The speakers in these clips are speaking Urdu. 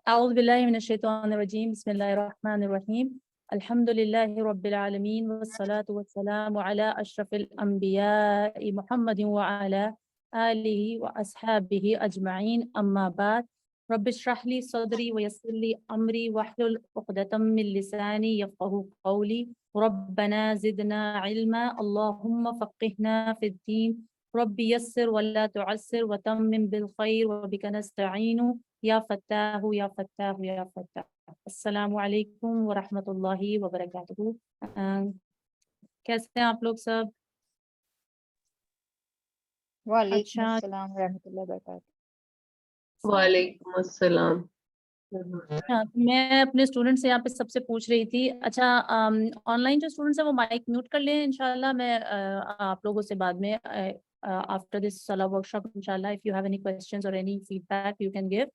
أعوذ بالله من الشيطان الرجيم بسم الله الرحمن الرحيم الحمد لله رب العالمين والصلاة والسلام على أشرف الأنبياء محمد وعلى آله وأصحابه أجمعين أما بعد رب اشرح لي صدري ويسر لي أمري واحلل عقدة من لساني يفقهوا قولي ربنا زدنا علما اللهم فقهنا في الدين رب يسر ولا تعسر وتمم بالخير وبك نستعين یا فتاح یا فتاح یا فتاح. السلام علیکم ورحمۃ اللہ وبرکاتہ. کیسے ہیں آپ لوگ سب؟ وعلیکم اچھا السلام ورحمۃ اللہ وبرکاتہ. وعلیکم السلام. میں اپنے اسٹوڈنٹ سے یہاں پہ سب سے پوچھ رہی تھی. اچھا آن لائن جو اسٹوڈنٹس ہیں وہ مائک میوٹ کر لیں انشاءاللہ. میں آپ لوگوں سے بعد میں آفٹر دس صلاح ورک شاپ انشاءاللہ if you have any questions or any feedback you can give.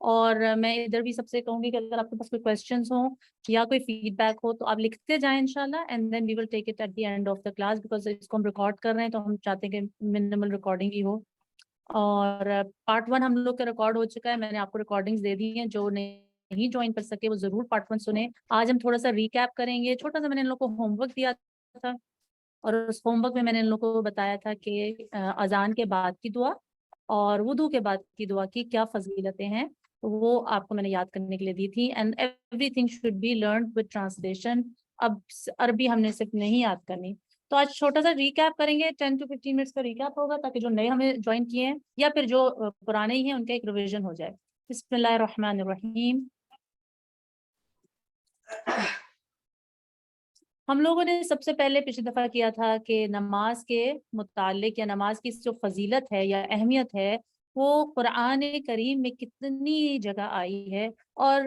اور میں ادھر بھی سب سے کہوں گی کہ اگر آپ کے پاس کوئی کویسچنس ہوں یا کوئی فیڈ بیک ہو تو آپ لکھتے جائیں انشاءاللہ and then we will take it at the end of the class because اس کو ہم ریکارڈ کر رہے ہیں تو ہم چاہتے ہیں کہ منیمل ریکارڈنگ ہی ہو. اور پارٹ 1 ہم لوگ کا ریکارڈ ہو چکا ہے. میں نے آپ کو ریکارڈنگز دے دی ہیں. جو نہیں جوائن کر سکے وہ ضرور پارٹ 1 سنیں. آج ہم تھوڑا سا ریکیپ کریں گے. چھوٹا سا میں نے ان لوگوں کو ہوم ورک دیا تھا اور اس ہوم ورک میں نے ان لوگوں کو بتایا تھا کہ اذان کے بعد کی دعا اور وضو کے بعد کی دعا کی کیا فضیلتیں ہیں. وہ آپ کو میں نے یاد کرنے کے لیے دی تھی. And everything should be learned with translation. اب عربی ہم نے صرف نہیں یاد کرنی. تو آج چھوٹا سا ریکیپ کریں گے. 10 to 15 منٹس کا ریکیپ ہوگا تاکہ جو نئے ہمیں جوائن کیے ہیں یا پھر جو پرانے ہی ہیں ان کا ایک ریویژن ہو جائے. بسم اللہ الرحمن الرحیم. ہم لوگوں نے سب سے پہلے پچھلی دفعہ کیا تھا کہ نماز کے متعلق یا نماز کی جو فضیلت ہے یا اہمیت ہے وہ قرآن کریم میں کتنی جگہ آئی ہے. اور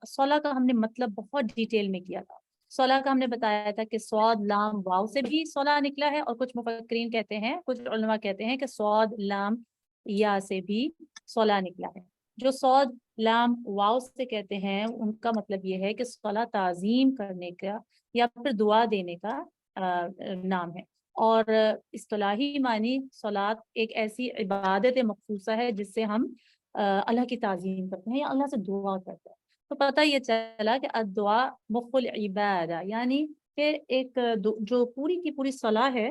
صلاح کا ہم نے مطلب بہت ڈیٹیل میں کیا تھا. صلاح کا ہم نے بتایا تھا کہ صاد لام واو سے بھی صلاح نکلا ہے اور کچھ مفکرین کہتے ہیں, کچھ علماء کہتے ہیں کہ صاد لام یا سے بھی صلاح نکلا ہے. جو صاد لام واو سے کہتے ہیں ان کا مطلب یہ ہے کہ صلاح تعظیم کرنے کا یا پھر دعا دینے کا نام ہے. اور اصطلاحی معنی صلاۃ ایک ایسی عبادت مخصوصہ ہے جس سے ہم اللہ کی تعظیم کرتے ہیں یا اللہ سے دعا کرتے ہیں. تو پتہ یہ چلا کہ الدعاء مخ العبادہ, یعنی کہ ایک جو پوری کی پوری صلاح ہے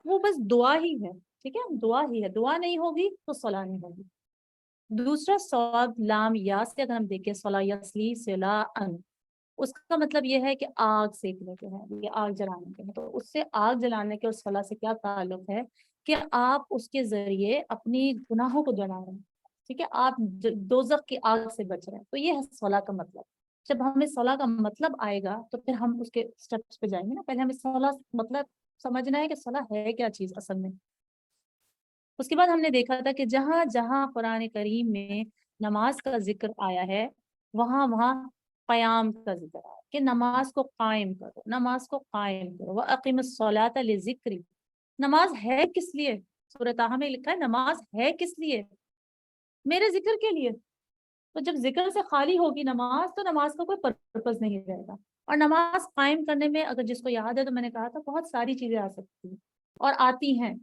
وہ بس دعا ہی ہے. ٹھیک ہے, دعا ہی ہے. دعا نہیں ہوگی تو صلاح نہیں ہوگی. دوسرا صاد لام یا سے اگر ہم دیکھیں صلاح یصلی صلاً, اس کا مطلب یہ ہے کہ آگ سیکنے کے ہیں یا آگ جلانے کے ہیں. تو اس سے آگ جلانے کے اور صلاح سے کیا تعلق ہے کہ آپ اس کے ذریعے اپنی گناہوں کو جلا رہے ہیں. ٹھیک ہے, آپ دوزخ کی آگ سے بچ رہے ہیں. تو یہ ہے صلاح کا مطلب. جب ہمیں صلاح کا مطلب آئے گا تو پھر ہم اس کے سٹیپس پہ جائیں گے نا. پہلے ہمیں صلاح مطلب سمجھنا ہے کہ صلاح ہے کیا چیز اصل میں. اس کے بعد ہم نے دیکھا تھا کہ جہاں جہاں قرآن کریم میں نماز کا ذکر آیا ہے وہاں وہاں قیام کا ذکر ہے کہ نماز کو قائم کرو, نماز کو قائم کرو. وَأَقِمِ الصَّلَاةَ لِذِكْرِ. نماز ہے کس لیے؟ سورۃ طٰہٰ میں لکھا ہے نماز ہے کس لیے؟ میرے ذکر کے لیے. تو جب ذکر سے خالی ہوگی نماز تو نماز کا کوئی پرپس نہیں رہے گا. اور نماز قائم کرنے میں اگر جس کو یاد ہے تو میں نے کہا تھا بہت ساری چیزیں آ سکتی ہیں اور آتی ہیں.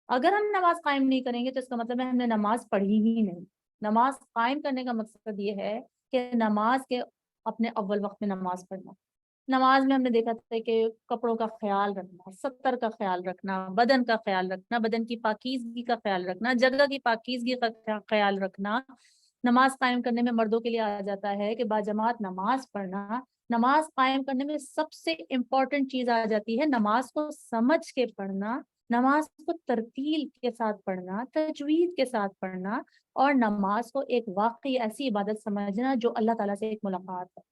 اگر ہم نماز قائم نہیں کریں گے تو اس کا مطلب ہے ہم نے نماز پڑھی ہی نہیں. نماز قائم کرنے کا مقصد یہ ہے کہ نماز کے اپنے اول وقت میں نماز پڑھنا. نماز میں ہم نے دیکھا تھا کہ کپڑوں کا خیال رکھنا, ستر کا خیال رکھنا, بدن کا خیال رکھنا, بدن کی پاکیزگی کا خیال رکھنا, جگہ کی پاکیزگی کا خیال رکھنا. نماز قائم کرنے میں مردوں کے لیے آ جاتا ہے کہ باجماعت نماز پڑھنا. نماز قائم کرنے میں سب سے امپورٹنٹ چیز آ جاتی ہے نماز کو سمجھ کے پڑھنا, نماز کو ترتیل کے ساتھ پڑھنا, تجوید کے ساتھ پڑھنا, اور نماز کو ایک واقعی ایسی عبادت سمجھنا جو اللہ تعالیٰ سے ایک ملاقات ہے.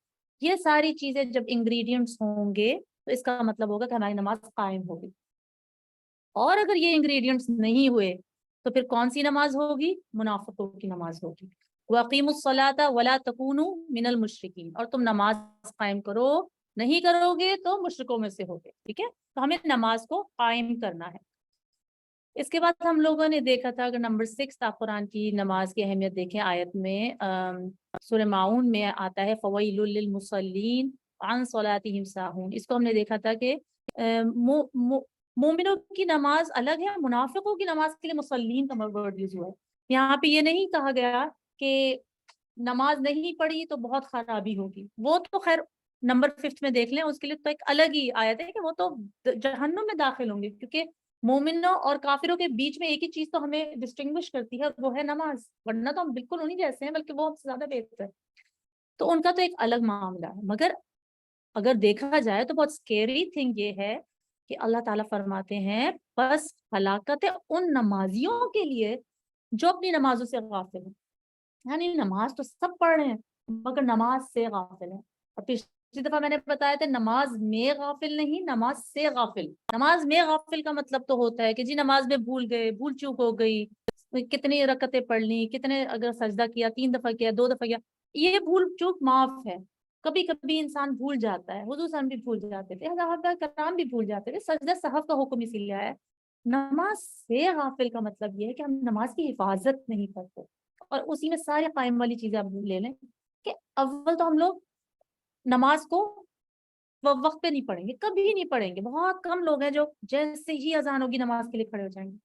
یہ ساری چیزیں جب انگریڈینٹس ہوں گے تو اس کا مطلب ہوگا کہ ہماری نماز قائم ہوگی. اور اگر یہ انگریڈینٹس نہیں ہوئے تو پھر کون سی نماز ہوگی؟ منافقوں کی نماز ہوگی. وَأَقِيمُوا الصَّلَاةَ وَلَا تَكُونُوا مِنَ الْمُشْرِكِينَ. اور تم نماز قائم کرو, نہیں کرو گے تو مشرکوں میں سے ہوگے. ٹھیک ہے, تو ہمیں نماز کو قائم کرنا ہے. اس کے بعد ہم لوگوں نے دیکھا تھا اگر نمبر 6 آپ قرآن کی نماز کی اہمیت دیکھیں آیت میں سورہ ماؤن میں آتا ہے فَوَيْلٌ لِّلْمُصَلِّينَ عَنْ صَلَاتِهِمْ سَاهُونَ. اس کو ہم نے دیکھا تھا کہ مومنوں کی نماز الگ ہے, منافقوں کی نماز کے لیے مصلین کا ورڈ یوز ہوا ہے. یہاں پہ یہ نہیں کہا گیا کہ نماز نہیں پڑھی تو بہت خرابی ہوگی، وہ تو خیر نمبر 5 میں دیکھ لیں، اس کے لیے تو ایک الگ ہی آیت ہے کہ وہ تو جہنم میں داخل ہوں گے، کیونکہ مومنوں اور کافروں کے بیچ میں ایک ہی چیز تو ہمیں ڈسٹنگوش کرتی ہے، وہ ہے نماز، ورنہ تو ہم بالکل انہی جیسے ہیں، بلکہ وہ ہم سے زیادہ بہتر ہے، تو ان کا تو ایک الگ معاملہ ہے۔ مگر اگر دیکھا جائے تو بہت سکیری تھنگ یہ ہے کہ اللہ تعالیٰ فرماتے ہیں بس ہلاکت ہے ان نمازیوں کے لیے جو اپنی نمازوں سے غافل ہیں، یعنی نماز تو سب پڑھ رہے ہیں مگر نماز سے غافل ہیں۔ اور پچھلی دفعہ میں نے بتایا تھا نماز میں غافل نہیں، نماز سے غافل۔ نماز میں غافل کا مطلب تو ہوتا ہے کہ جی نماز میں بھول گئے، بھول چوک ہو گئی، کتنی رکعتیں پڑھ لی، کتنے اگر سجدہ کیا 3 دفعہ کیا 2 دفعہ کیا، یہ بھول چوک معاف ہے۔ کبھی کبھی انسان بھول جاتا ہے، حضور صلی اللہ علیہ وسلم بھی بھول جاتے تھے، صحابہ کرام بھی بھول جاتے تھے، سجدہ سہو کا حکم اسی لیے آیا ہے۔ نماز سے غافل کا مطلب یہ ہے کہ ہم نماز کی حفاظت نہیں کرتے، اور اسی میں سارے قائم والی چیزیں آپ لے لیں کہ اول تو ہم لوگ نماز کو وقت پہ نہیں پڑھیں گے، کبھی نہیں پڑھیں گے، بہت کم لوگ ہیں جو جیسے ہی اذان ہوگی نماز کے لیے کھڑے ہو جائیں گے۔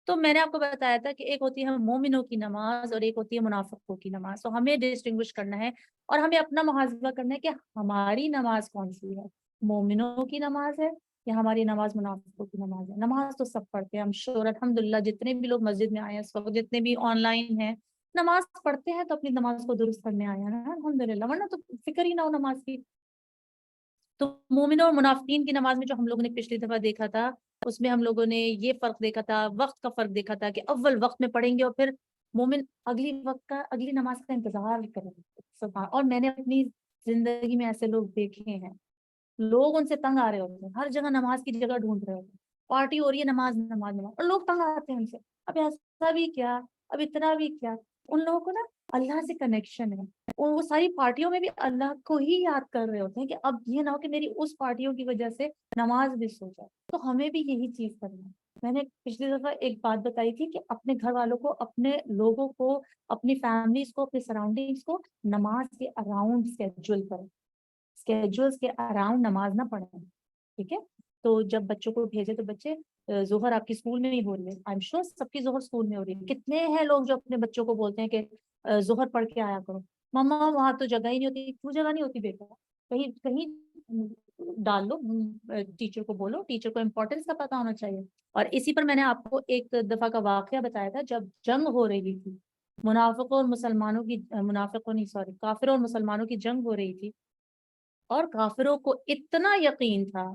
تو میں نے آپ کو بتایا تھا کہ ایک ہوتی ہے مومنوں کی نماز اور ایک ہوتی ہے منافقوں کی نماز، تو ہمیں ڈسٹنگوش کرنا ہے اور ہمیں اپنا محاسبہ کرنا ہے کہ ہماری نماز کون سی ہے، مومنوں کی نماز ہے یا ہماری نماز منافقوں کی نماز ہے۔ نماز تو سب پڑھتے ہیں ہم شور الحمدللہ، جتنے بھی لوگ مسجد میں آئے ہیں اس وقت، جتنے بھی آن لائن ہیں نماز پڑھتے ہیں، تو اپنی نماز کو درست کرنے آئے ہیں نا الحمدللہ، ورنہ تو فکر ہی نہ ہو نماز کی۔ تو مومنوں اور منافقین کی نماز میں جو ہم لوگوں نے پچھلی دفعہ دیکھا تھا، اس میں ہم لوگوں نے یہ فرق دیکھا تھا، وقت کا فرق دیکھا تھا کہ اول وقت میں پڑھیں گے اور پھر مومن اگلی نماز کا انتظار کریں گے۔ سبحان، اور میں نے اپنی زندگی میں ایسے لوگ دیکھے ہیں، لوگ ان سے تنگ آ رہے ہوتے ہیں، ہر جگہ نماز کی جگہ ڈھونڈ رہے ہوتے ہیں، پارٹی ہو رہی ہے نماز نماز نماز، اور لوگ تنگ آتے ہیں ان سے، اب ایسا بھی کیا، اب اتنا بھی کیا۔ ان لوگوں کو نا اللہ سے کنیکشن ہے، اور وہ ساری پارٹیوں میں بھی اللہ کو ہی یاد کر رہے ہوتے ہیں کہ اب یہ نہ ہو کہ میری اس پارٹیوں کی وجہ سے نماز مس ہو جائے۔ تو ہمیں بھی یہی چیز کرنا ہے۔ میں نے پچھلی دفعہ ایک بات بتائی تھی کہ اپنے گھر والوں کو، اپنے لوگوں کو، اپنی فیملیز کو، اپنے سراؤنڈنگز کو نماز کے اراؤنڈ اسکیڈول کریں، اسکیڈولس کے اراؤنڈ نماز نہ پڑھیں، ٹھیک ہے؟ تو جب بچوں کو بھیجے تو بچے ظہر آپ کی اسکول میں ہی ہو رہی ہے، آئی ایم شیور سب کی ظہر اسکول میں ہو رہی ہے، کتنے ہیں لوگ جو اپنے بچوں کو بولتے ہیں کہ ظہر پڑھ کے آیا کرو، مما وہاں تو جگہ ہی نہیں ہوتی، کیوں جگہ نہیں ہوتی بیٹا، کہیں کہیں ڈال لو، ٹیچر کو بولو، ٹیچر کو امپورٹینس کا پتا ہونا چاہیے۔ اور اسی پر میں نے آپ کو ایک دفعہ کا واقعہ بتایا تھا، جب جنگ ہو رہی تھی منافقوں اور مسلمانوں کی، منافقوں نہیں سوری کافروں اور مسلمانوں کی جنگ ہو رہی تھی، اور کافروں کو اتنا یقین تھا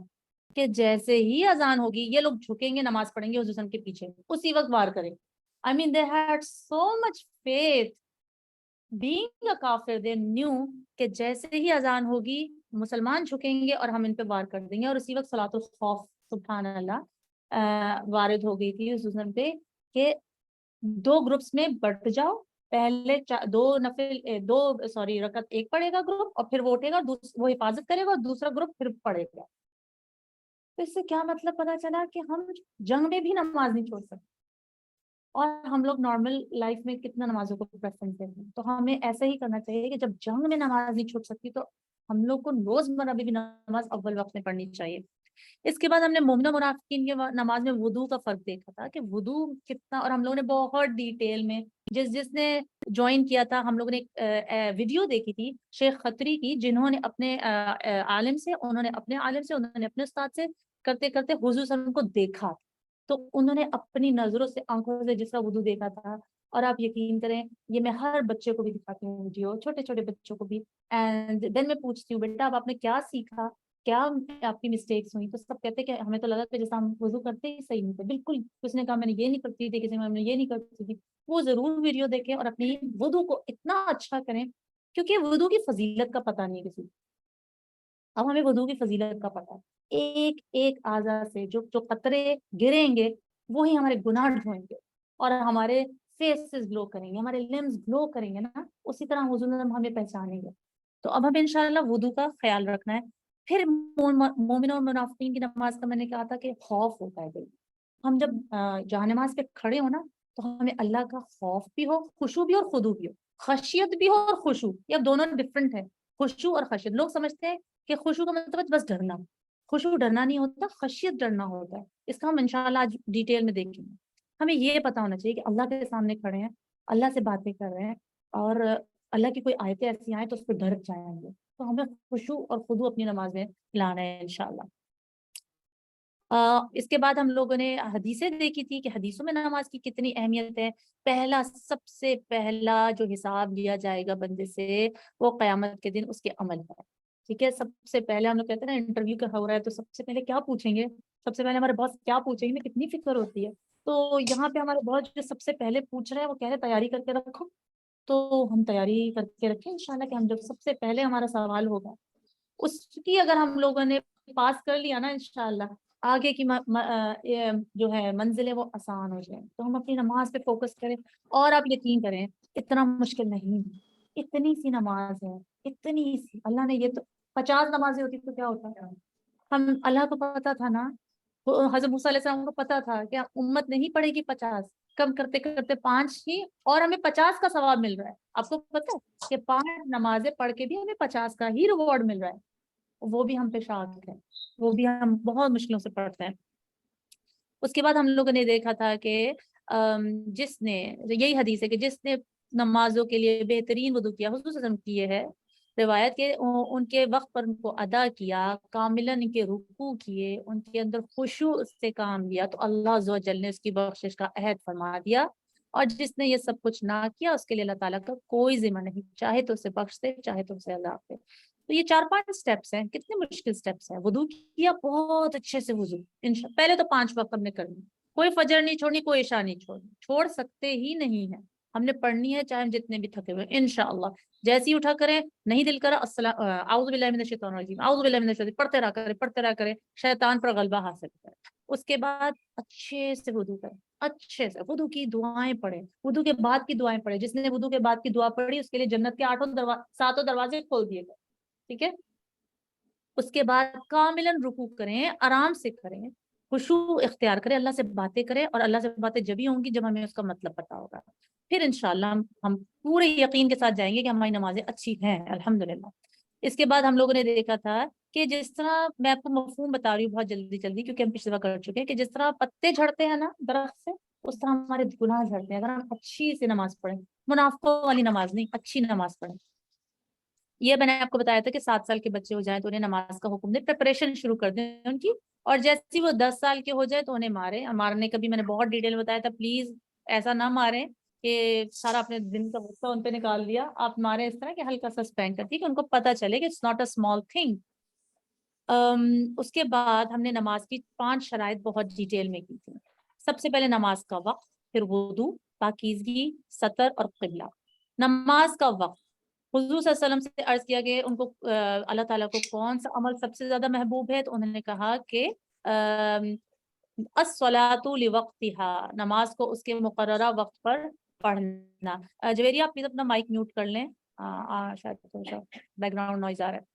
کہ جیسے ہی اذان ہوگی یہ لوگ جھکیں گے، نماز پڑھیں گے حضور صلی اللہ علیہ وسلم کے پیچھے، اسی وقت وار کریں۔ I mean they had so much faith being a kafir, they knew کہ جیسے ہی اذان ہوگی مسلمان جھکیں گے اور ہم ان پہ وار کر دیں گے، اور اسی وقت صلاۃ الخوف سبحان اللہ وارد ہو گئی تھی اس حسن پہ کہ 2 گروپس میں بٹ جاؤ، پہلے 2 رکعت ایک پڑھے گا گروپ اور پھر وہ اٹھے گا، وہ حفاظت کرے گا، اور دوسرا گروپ پھر پڑھے گا۔ تو اس سے کیا مطلب پتا چلا کہ ہم جنگ میں بھی نماز نہیں چھوڑ سکتے، اور ہم لوگ نارمل لائف میں کتنا نمازوں کو پریفرنس دیتے ہیں۔ تو ہمیں ایسا ہی کرنا چاہیے کہ جب جنگ میں نماز نہیں چھوٹ سکتی تو ہم لوگ کو روزمرہ بھی نماز اول وقت میں پڑھنی چاہیے۔ اس کے بعد ہم نے مومن و منافقین کی نماز میں وضو کا فرق دیکھا تھا کہ وضو کتنا، اور ہم لوگوں نے بہت ڈیٹیل میں، جس نے جوائن کیا تھا، ہم لوگوں نے ایک ویڈیو دیکھی تھی شیخ خطری کی، جنہوں نے اپنے عالم سے، انہوں نے اپنے عالم سے، انہوں نے اپنے استاد سے کرتے کرتے حضور صلی اللہ علیہ وسلم کو دیکھا، تو انہوں نے اپنی نظروں سے، آنکھوں سے جس کا وضو دیکھا تھا۔ اور آپ یقین کریں یہ میں ہر بچے کو بھی دکھاتی ہوں ویڈیو، چھوٹے چھوٹے بچوں کو بھی، اینڈ دین میں پوچھتی ہوں بیٹا اب آپ نے کیا سیکھا، کیا آپ کی مسٹیکس ہوئی، تو سب کہتے ہیں کہ ہمیں تو لگا کہ جیسا ہم وضو کرتے ہی صحیح نہیں تھے، بالکل کس نے کہا میں نے یہ نہیں کرتی تھی، کسی نے یہ نہیں کرتی تھی۔ وہ ضرور ویڈیو دیکھیں اور اپنی وضو کو اتنا اچھا کریں، کیونکہ وضو کی فضیلت کا پتہ نہیں کسی کو۔ اب ہمیں وضو کی فضیلت کا پتہ ہے، ایک ایک اعضاء سے جو قطرے گریں گے وہی ہمارے گناہ دھوئیں گے، اور ہمارے فیسز گلو کریں گے، ہمارے لمز گلو کریں گے نا، اسی طرح حضور ہمیں پہچانیں گے۔ تو اب ہمیں انشاءاللہ وضو کا خیال رکھنا ہے۔ پھر مومنوں اور منافقین کی نماز کا میں نے کہا تھا کہ خوف ہوتا ہے دل میں۔ ہم جب جہاں نماز پہ کھڑے ہو نا تو ہمیں اللہ کا خوف بھی ہو، خشوع بھی اور خضوع بھی ہو، خشیت بھی ہو اور خشوع، یہ دونوں ڈفرنٹ ہے۔ خشوع اور خشیت، لوگ سمجھتے ہیں کہ خشوع کا مطلب بس ڈرنا، خشوع ڈرنا نہیں ہوتا، خشیت ڈرنا ہوتا ہے۔ اس کا ہم انشاءاللہ آج ڈیٹیل میں دیکھیں گے۔ ہمیں یہ پتا ہونا چاہیے کہ اللہ کے سامنے کھڑے ہیں اللہ سے باتیں کر رہے ہیں اور اللہ کی کوئی آیتیں ایسی آئیں تو اس پہ ڈھڑک جائیں گے. تو ہمیں خشوع اور خضوع اپنی نماز میں لانا ہے انشاءاللہ. اس کے بعد ہم لوگوں نے حدیثیں دیکھی تھی کہ حدیثوں میں نماز کی کتنی اہمیت ہے. سب سے پہلا جو حساب لیا جائے گا بندے سے وہ قیامت کے دن اس کے عمل ہے. ٹھیک ہے, سب سے پہلے ہم لوگ کہتے ہیں نا انٹرویو کا ہو رہا ہے تو سب سے پہلے کیا پوچھیں گے, سب سے پہلے ہمارے باس کیا پوچھیں گے, کتنی فکر ہوتی ہے. تو یہاں پہ ہمارے باس جو سب سے پہلے پوچھ رہے ہیں وہ کہہ رہے ہیں تیاری کر کے رکھو. تو ہم تیاری کر کے رکھیں انشاءاللہ کہ ہم جب سب سے پہلے ہمارا سوال ہوگا اس کی اگر ہم لوگوں نے پاس کر لیا نا انشاءاللہ آگے کی یہ جو ہے منزلیں وہ آسان ہو جائیں. تو ہم اپنی نماز پہ فوکس کریں. اور آپ یقین کریں اتنا مشکل نہیں, اتنی سی نماز ہے, اتنی سی. اللہ نے یہ تو 50 نمازیں ہوتی تو کیا ہوتا ہے. ہم اللہ کو پتا تھا نا, حضرت موسیٰ علیہ السلام کو پتا تھا کہ امت نہیں پڑھے گی 50, کم کرتے کرتے 5 ہی اور ہمیں 50 کا ثواب مل رہا ہے. آپ کو پتا ہے کہ 5 نمازیں پڑھ کے بھی ہمیں 50 کا ہی ریوارڈ مل رہا ہے. وہ بھی ہم پہ شاک ہے, وہ بھی ہم بہت مشکلوں سے پڑھتے ہیں. اس کے بعد ہم لوگوں نے دیکھا تھا کہ جس نے, یہی حدیث ہے کہ جس نے نمازوں کے لیے بہترین وضو کیا, حضور صلی اللہ علیہ وسلم کی یہ ہے روایت کہ ان کے وقت پر ان کو ادا کیا, کاملاً ان کے رکوع کیے, ان کے اندر خشوع سے کام لیا, تو اللہ عز و جل نے اس کی بخشش کا عہد فرما دیا. اور جس نے یہ سب کچھ نہ کیا اس کے لیے اللہ تعالیٰ کا کوئی ذمہ نہیں, چاہے تو اسے بخش دے چاہے تو اسے عذاب دے. تو یہ 4-5 سٹیپس ہیں, کتنے مشکل سٹیپس ہیں. وضو کیا بہت اچھے سے وضو, پہلے تو 5 وقت ہم نے کرنی, کوئی فجر نہیں چھوڑنی, کوئی عشاء نہیں چھوڑنی, چھوڑ سکتے ہی نہیں ہے. ہم نے پڑھنی ہے چاہے ہم جتنے بھی تھکے ہوئے انشاءاللہ. جیسے ہی اٹھا کریں, نہیں دل کرا السلام اعوذ باللہ من الشیطان الرجیم, اعوذ باللہ من الشیطان, پڑھتے رہا کرے, شیطان پر غلبہ حاصل کرے. اس کے بعد اچھے سے وضو کریں, اچھے سے وضو کی دعائیں پڑھیں, وضو کے بعد کی دعائیں پڑھیں. جس نے وضو کے بعد کی دعا پڑھی اس کے لیے جنت کے 7 دروازے کھول دیے گئے. ٹھیک ہے. اس کے بعد کاملاً رکوع کریں, آرام سے کریں, خشوع اختیار کریں, اللہ سے باتیں کریں. اور اللہ سے باتیں جبھی ہوں گی جب ہمیں اس کا مطلب پتا ہوگا. پھر انشاءاللہ ہم پورے یقین کے ساتھ جائیں گے کہ ہماری نمازیں اچھی ہیں الحمدللہ. اس کے بعد ہم لوگوں نے دیکھا تھا کہ جس طرح, میں آپ کو مفہوم بتا رہی ہوں بہت جلدی کیونکہ ہم پچھلی دفعہ کر چکے ہیں, کہ جس طرح پتے جھڑتے ہیں نا درخت سے, اس طرح ہمارے گناہ جھڑتے ہیں اگر ہم اچھی سے نماز پڑھیں. منافقوں والی نماز نہیں, اچھی نماز پڑھیں. یہ میں نے آپ کو بتایا تھا کہ 7 سال کے بچے ہو جائیں تو انہیں نماز کا حکم دے, پریپریشن شروع کر دیں ان کی. اور جیسے وہ 10 سال کے ہو جائے تو انہیں مارنے کا بھی میں نے بہت ڈیٹیل بتایا تھا. پلیز ایسا نہ ماریں کہ سارا اپنے دن کا غصہ ان پہ نکال دیا. آپ ماریں اس طرح کہ ہلکا سا اسپینک کرتی کہ ان کو پتہ چلے کہ it's not a small thing. اس کے بعد ہم نے نماز کی 5 شرائط بہت ڈیٹیل میں کی تھی. سب سے پہلے نماز کا وقت, پھر وضو, پاکیزگی, سطر اور قبلہ. نماز کا وقت, حضور صلی اللہ علیہ وسلم سے عرض کیا کہ ان کو اللہ تعالیٰ کو کون سا عمل سب سے زیادہ محبوب ہے, تو انہوں نے کہا کہ الصلاۃ لوقتها, نماز کو اس کے مقررہ وقت پر پڑھنا. جویریہ آپ پلیز اپنا مائک میوٹ کر لیں, شاید بیک گراؤنڈ نوائز آ رہا ہے.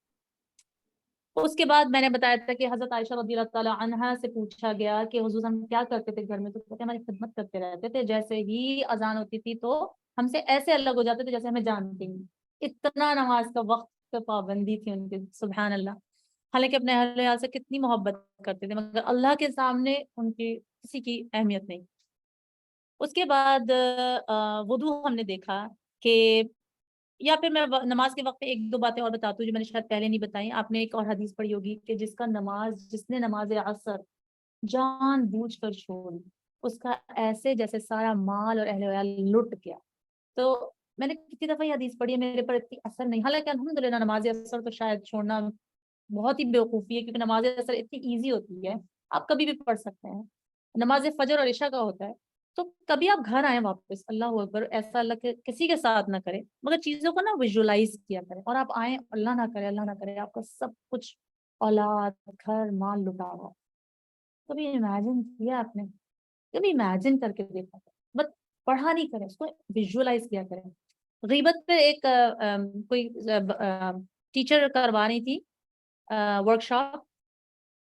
اس کے بعد میں نے بتایا تھا کہ حضرت عائشہ رضی اللہ تعالیٰ عنہا سے پوچھا گیا کہ حضور ہم کیا کرتے تھے گھر میں, تو کہتے ہماری خدمت کرتے رہتے تھے, جیسے ہی اذان ہوتی تھی تو ہم سے ایسے الگ ہو جاتے تھے جیسے ہمیں جانتے ہیں. اتنا نماز کا وقت پہ پابندی تھی ان کی, سبحان اللہ. حالانکہ اپنے اہل عیال سے کتنی محبت کرتے تھے مگر اللہ کے سامنے ان کی کسی کی اہمیت نہیں. اس کے بعد وضو ہم نے دیکھا کہ, یا پھر میں نماز کے وقت میں 1-2 باتیں اور بتاتی ہوں جو میں نے شاید پہلے نہیں بتائیں. آپ نے ایک اور حدیث پڑھی ہوگی کہ جس نے نماز عصر جان بوجھ کر چھوڑی اس کا ایسے جیسے سارا مال اور اہل عیال لٹ گیا. تو میں نے کتنی دفعہ یہ حدیث پڑھی ہے, میرے پر اتنی اثر نہیں. حالانکہ الحمدللہ نماز عصر تو شاید چھوڑنا بہت ہی بیوقوفی ہے کیونکہ نماز عصر اتنی ایزی ہوتی ہے, آپ کبھی بھی پڑھ سکتے ہیں. نماز فجر اور عشاء کا ہوتا ہے. تو کبھی آپ گھر آئیں واپس, اللہ اکبر, ایسا اللہ کے کسی کے ساتھ نہ کرے مگر چیزوں کو نا ویژولائز کیا کریں. اور آپ آئیں, اللہ نہ کرے آپ کا سب کچھ اولاد, گھر, مال لٹا ہوا. کبھی امیجن کیا آپ نے, کبھی امیجن کر کے دیکھا, بس پڑھا نہیں کریں, اس کو ویژولائز کیا کریں. غیبت پہ ایک کوئی ٹیچر کروا رہی تھی ورک شاپ,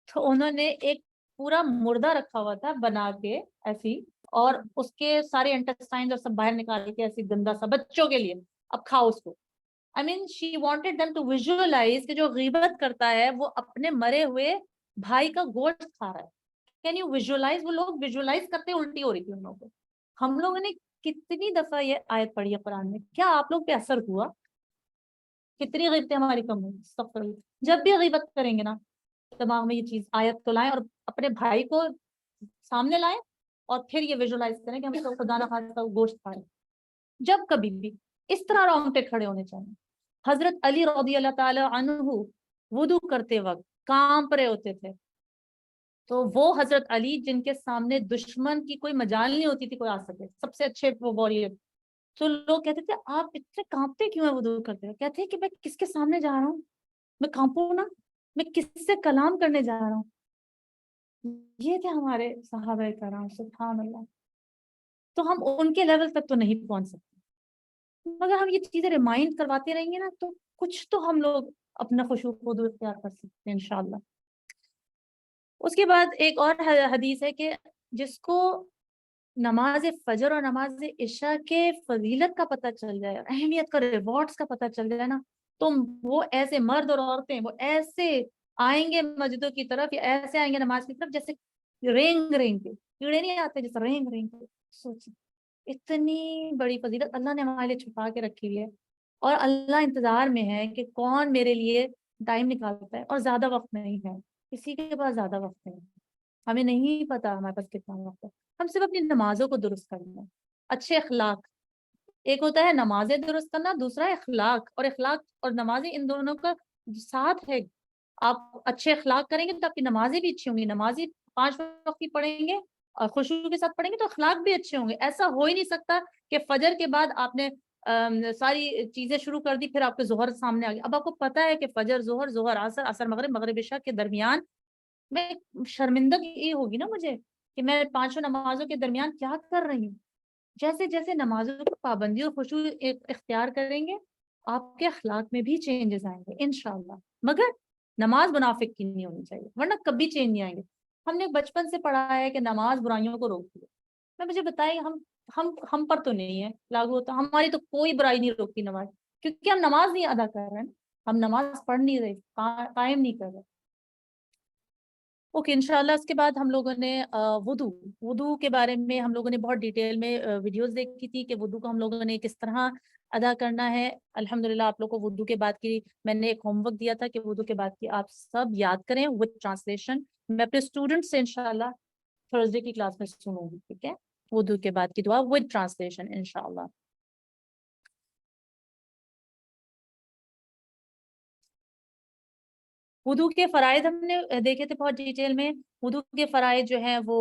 تو انہوں نے ایک پورا مردہ رکھا ہوا تھا بنا کے ایسی, اور اس کے سارے انٹسٹائنز اور سب باہر نکال کے ایسی گندا سا بچوں کے لیے, اب کھاؤ اس کو. I mean she wanted them to visualize کہ جو غیبت کرتا ہے وہ اپنے مرے ہوئے بھائی کا گوشت کھا رہا ہے. Can you visualize, وہ لوگ visualize کرتے الٹی ہو رہی تھی ان لوگوں کو. ہم لوگوں نے کتنی دفعہ یہ آیت پڑھی ہے قرآن میں، کیا آپ لوگ پہ اثر ہوا؟ کتنی غیبتیں ہماری کم ہوئی؟ استغفر اللہ۔ جب بھی غیبت کریں گے نا، دماغ میں یہ چیز آیت کو لائیں اور اپنے بھائی کو سامنے لائیں، اور پھر یہ ویژولائز کریں کہ ہم تو خدا نہ خواستہ گوشت کھا رہے ہیں۔ جب کبھی بھی اس طرح رونگٹے کھڑے ہونے چاہیے۔ حضرت علی رضی اللہ تعالی عنہ وضو کرتے وقت کانپ رہے ہوتے تھے، تو وہ حضرت علی جن کے سامنے دشمن کی کوئی مجال نہیں ہوتی تھی کوئی آ سکے، سب سے اچھے وہ واریر، تو لوگ کہتے تھے آپ اتنے کانپتے کیوں ہیں وضو کرتے ہوئے؟ کہتے ہیں کہ میں کس کے سامنے جا رہا ہوں، میں کانپوں نا، میں کس سے کلام کرنے جا رہا ہوں۔ یہ تھے ہمارے صحابہ کرام، سبحان اللہ۔ تو ہم ان کے لیول تک تو نہیں پہنچ سکتے، مگر ہم یہ چیزیں ریمائنڈ کرواتے رہیں گے نا، تو کچھ تو ہم لوگ اپنا خشوع خضوع اختیار کر سکتے ہیں انشاءاللہ۔ اس کے بعد ایک اور حدیث ہے کہ جس کو نماز فجر اور نماز عشاء کے فضیلت کا پتہ چل جائے، اہمیت کا، ریوارڈز کا پتہ چل جائے نا، تو وہ ایسے مرد اور عورتیں وہ ایسے آئیں گے مسجدوں کی طرف، یا ایسے آئیں گے نماز کی طرف جیسے رینگ رینگ کے، کیڑے نہیں آتے جیسے رینگ رینگ کے۔ سوچیں اتنی بڑی فضیلت اللہ نے ہمارے لیے چھپا کے رکھی ہوئی ہے، اور اللہ انتظار میں ہے کہ کون میرے لیے ٹائم نکالتا ہے، اور زیادہ وقت نہیں ہے، کسی کے پاس زیادہ وقت نہیں ہے، ہمیں نہیں پتا ہمارے پاس کتنا وقت ہے۔ ہم صرف اپنی نمازوں کو درست کرنا ہے، اچھے اخلاق، ایک ہوتا ہے نمازیں درست کرنا، دوسرا ہے اخلاق، اور اخلاق اور نمازیں ان دونوں کا ساتھ ہے۔ آپ اچھے اخلاق کریں گے تو آپ کی نمازیں بھی اچھی ہوں گی، نمازیں 5 وقت کی پڑھیں گے اور خشوع کے ساتھ پڑھیں گے تو اخلاق بھی اچھے ہوں گے۔ ایسا ہو ہی نہیں سکتا کہ فجر کے بعد آپ نے ساری چیزیں شروع کر دی، پھر آپ کے ظہر سامنے آ گیا۔ اب آپ کو پتا ہے کہ فجر، ظہر، ظہر عصر، عصر مغرب، مغرب عشاء کے درمیان میں شرمندگی ہوگی نا مجھے کہ میں 5 نمازوں کے درمیان کیا کر رہی ہوں۔ جیسے جیسے نمازوں کی پابندی اور خشوع اختیار کریں گے، آپ کے اخلاق میں بھی چینجز آئیں گے انشاءاللہ۔ مگر نماز منافق کی نہیں ہونی چاہیے، ورنہ کبھی چینج نہیں آئیں گے۔ ہم نے بچپن سے پڑھا ہے کہ نماز برائیوں کو روکتی ہے، میں مجھے بتائیں ہم پر تو نہیں ہے لاگو ہوتا، ہماری تو کوئی برائی نہیں روکتی نماز، کیونکہ ہم نماز نہیں ادا کر رہے ہیں، ہم نماز پڑھ نہیں رہے، قائم نہیں کر رہے۔ اوکے انشاءاللہ۔ اس کے بعد ہم لوگوں نے وضو کے بارے میں ہم لوگوں نے بہت ڈیٹیل میں ویڈیوز دیکھی تھی کہ وضو کو ہم لوگوں نے کس طرح ادا کرنا ہے۔ الحمدللہ آپ لوگ کو وضو کے بعد کی میں نے ایک ہوم ورک دیا تھا کہ وضو کے بعد کی آپ سب یاد کریں وتھ ٹرانسلیشن۔ میں اپنے اسٹوڈنٹ سے انشاءاللہ تھرسڈے کی کلاس میں سنوں گی، ٹھیک ہے؟ وضو کے بعد کی دعا وتھ ٹرانسلیشن انشاءاللہ۔ وضو کے فرائض ہم نے دیکھے تھے بہت ڈیٹیل میں۔ وضو کے فرائض جو ہیں وہ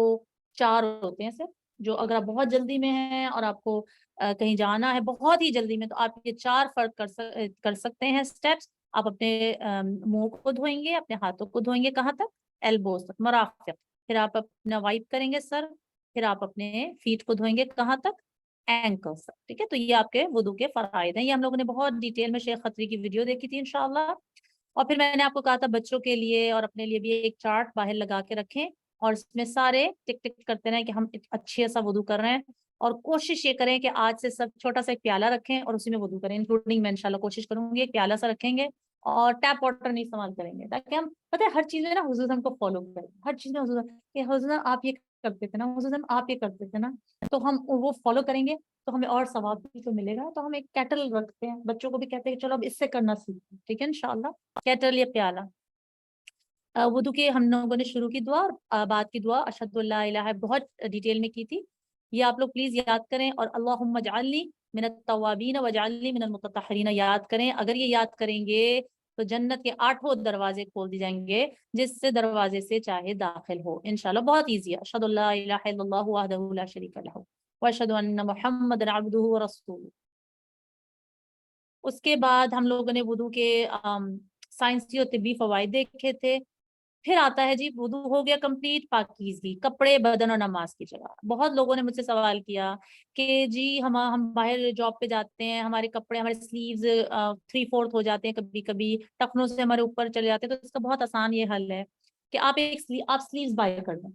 4 ہوتے ہیں سر، جو اگر آپ بہت جلدی میں ہیں اور آپ کو کہیں جانا ہے بہت ہی جلدی میں، تو آپ یہ 4 فرق کر سکتے ہیں اسٹیپس۔ آپ اپنے منہ کو دھوئیں گے، اپنے ہاتھوں کو دھوئیں گے، کہاں تک؟ ایلبوز تک، مرافق۔ پھر آپ اپنا وائپ کریں گے سر، پھر آپ اپنے فیٹ کو دھوئیں گے، کہاں تک؟ اینکلز تک، ٹھیک ہے؟ تو یہ آپ کے وضو کے فرائض ہیں، یہ ہم لوگوں نے بہت ڈیٹیل میں شیخ خطری کی ویڈیو دیکھی تھی انشاءاللہ۔ اور پھر میں نے آپ کو کہا تھا بچوں کے لیے اور اپنے لیے بھی ایک چارٹ باہر لگا کے رکھیں، اور اس میں سارے ٹک ٹک کرتے رہیں کہ ہم اچھے سا وضو کر رہے ہیں، اور کوشش یہ کریں کہ آج سے سب چھوٹا سا ایک پیالہ رکھیں اور اسی میں وضو کریں، انکلوڈنگ میں انشاءاللہ کوشش کروں گی ایک پیالہ سا رکھیں گے، اور ٹیپ واٹر نہیں استعمال کریں گے، تاکہ ہم پتہ ہے ہر چیز میں نا حضور کو فالو کریں، ہر چیز میں حضور کہ حضور آپ یہ کرتے تھے نا، حضور آپ یہ کرتے تھے نا، تو ہم وہ فالو کریں گے تو ہمیں اور ثواب بھی تو ملے گا۔ تو ہم ایک کیٹل رکھتے ہیں، بچوں کو بھی کہتے ہیں کہ چلو اب اس سے کرنا سیکھیں، ٹھیک ہے انشاءاللہ؟ کیٹل یا پیالہ۔ وضو کے ہم لوگوں نے شروع کی دعا اور بعد کی دعا اشہد اللہ الہ بہت ڈیٹیل میں کی تھی، یہ آپ لوگ پلیز یاد کریں، اور اللہم اجعلنی من التوابین واجعلنی من المتطہرین یاد کریں۔ اگر یہ یاد کریں گے تو جنت کے 8 دروازے کھول دی جائیں گے، جس سے دروازے سے چاہے داخل ہو انشاءاللہ۔ بہت ایزی ہے، اشہد اللہ الہ الا اللہ وحدہ لا شریک لہ واشہد ان محمد عبدہ ورسولہ۔ اس کے بعد ہم لوگوں نے وضو کے سائنسی اور طبی فوائد دیکھے تھے۔ پھر آتا ہے جی وضو ہو گیا کمپلیٹ، پاکیزگی، کپڑے، بدن اور نماز کی جگہ۔ بہت لوگوں نے مجھ سے سوال کیا کہ جی ہم باہر جاب پہ جاتے ہیں، ہمارے کپڑے، ہمارے سلیوز 3/4 ہو جاتے ہیں، کبھی کبھی ٹخنوں سے ہمارے اوپر چلے جاتے ہیں، تو اس کا بہت آسان یہ حل ہے کہ آپ سلیوز بائی کر دیں۔